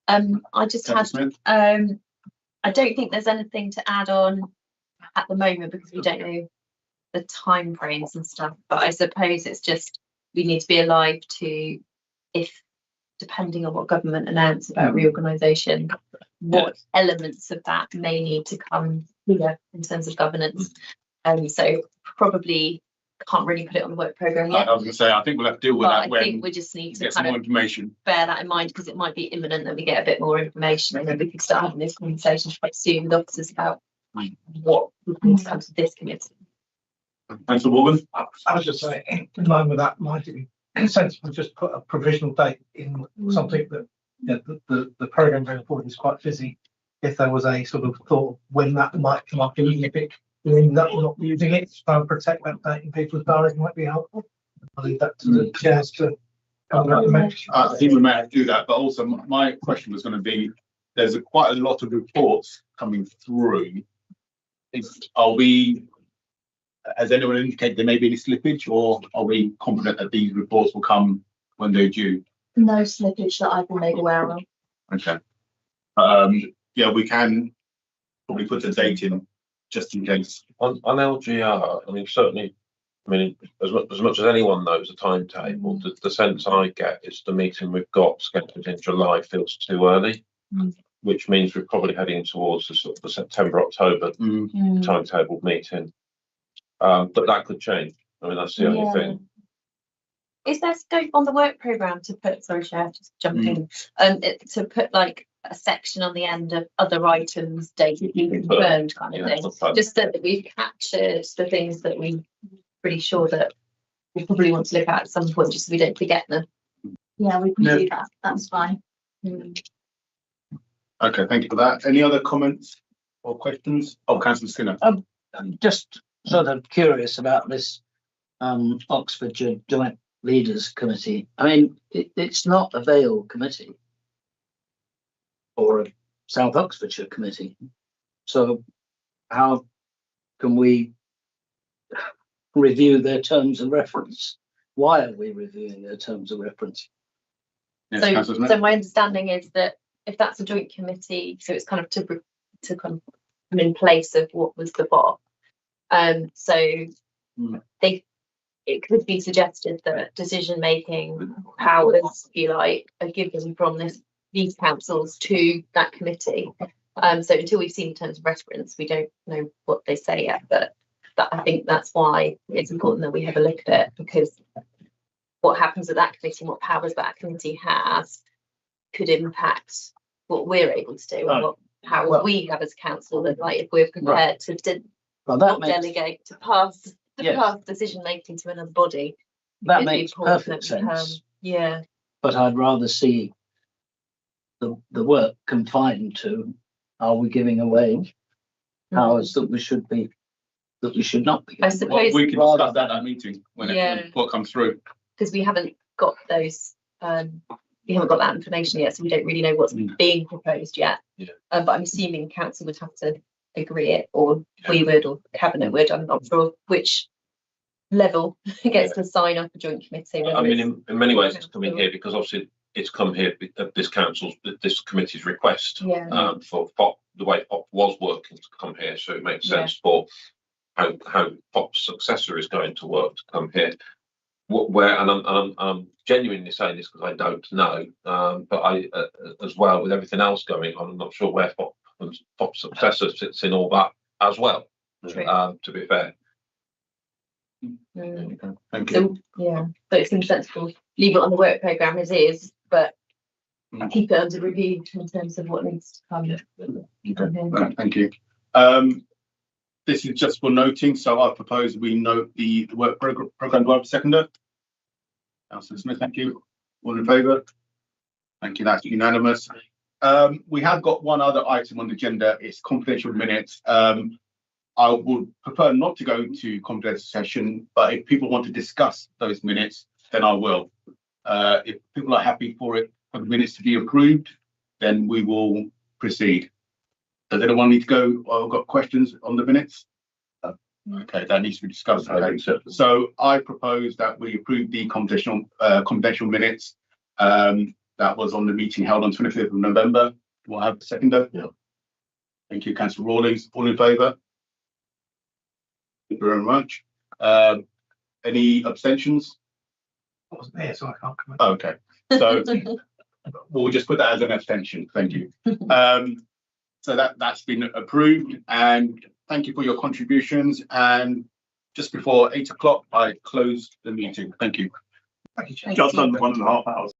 I just had I don't think there's anything to add on at the moment because we don't know the time frames and stuff, but I suppose it's just we need to be alive to, if depending on what government announce about reorganisation, what elements of that may need to come here in terms of governance. So probably can't really put it on the work programme yet. I was going to say, I think we'll have to deal with that when I think we just need to get some more information. Bear that in mind, because it might be imminent that we get a bit more information, and then we can start having these conversations quite soon with officers about what would need to come to this committee. Councillor Morgan. I was just saying, in line with that, might it be sensible to just put a provisional date in something that the programme going forward is quite busy. If there was a sort of thought when that might come up, even if it end up not using it, to try and protect that date in people's diaries might be helpful. I'll leave that to the chairs to cover that. I think we may have to do that, but also my question was going to be: there's quite a lot of reports coming through. Has anyone indicated there may be any slippage, or are we confident that these reports will come when they're due? No slippage that I've been made aware of. Okay. Yeah, we can probably put the date in just in case. On LGR, I mean, certainly, I mean, as much as anyone knows the timetable, the sense I get is the meeting we've got scheduled in July feels too early, which means we're probably heading towards the sort of the September-October timetable meeting. But that could change. I mean, that's the only thing. Is there scope on the work programme to put, sorry, Chair, just jumping in, to put like a section on the end of other items dated confirmed kind of thing, just so that we've captured the things that we're pretty sure that we probably want to look at some point, just so we don't forget them. Yeah, we can do that. That's fine. Okay, thank you for that. Any other comments or questions? Oh, Councillor Skinner. I'm just sort of curious about this Oxfordshire Joint Leaders Committee. I mean, it's not a Vale committee or a South Oxfordshire committee. So how can we review their terms of reference. Why are we reviewing their terms of reference? Yes, So my understanding is that if that's a joint committee, so it's kind of to kind of come in place of what was the BOP. It could be suggested that decision-making powers, if you like, are given from these councils to that committee. So until we've seen the terms of reference, we don't know what they say yet. But I think that's why it's important that we have a look at it, because what happens at that committee and what powers that committee has could impact what we're able to do and what powers we have as council. That, like, if we're prepared to delegate to pass decision making to another body, that makes perfect sense. But I'd rather see the work confined to, are we giving away powers that we should not be? I suppose we can discuss that at that meeting when what comes through, because we haven't got those. We haven't got that information yet, so we don't really know what's being proposed yet. But I'm assuming council would have to agree it, or we would, or cabinet would. I'm not sure which level gets to sign up a joint committee. I mean, in many ways, it's coming here because obviously it's come here at this committee's request for POP, the way POP was working to come here. So it makes sense for how POP's successor is going to work to come here. I'm genuinely saying this because I don't know, but I, as well, with everything else going on, I'm not sure where POP's successor sits in all that as well. To be fair. Thank you. So, but it seems sensible. Leave it on the work programme as is, but keep it under review in terms of what needs to come. Thank you. This is just for noting, so I propose we note the work programme. Do I have a seconder? Councillor Smith, thank you. All in favour? Thank you, that's unanimous. We have got one other item on the agenda. It's confidential minutes. I would prefer not to go into confidential session, but if people want to discuss those minutes, then I will. If people are happy for the minutes to be approved, then we will proceed. Does anyone need to go or got questions on the minutes? Okay, that needs to be discussed. Okay. So I propose that we approve the confidential minutes that was on the meeting held on 25th of November. Do I have a seconder? Yeah. Thank you, Councillor Rawlings. All in favour? Thank you very much. Any abstentions? I wasn't there, so I can't comment. Okay, so we'll just put that as an abstention. Thank you. So that's been approved, and thank you for your contributions. And just before 8 o'clock, I close the meeting. Thank you. Just under 1.5 hours.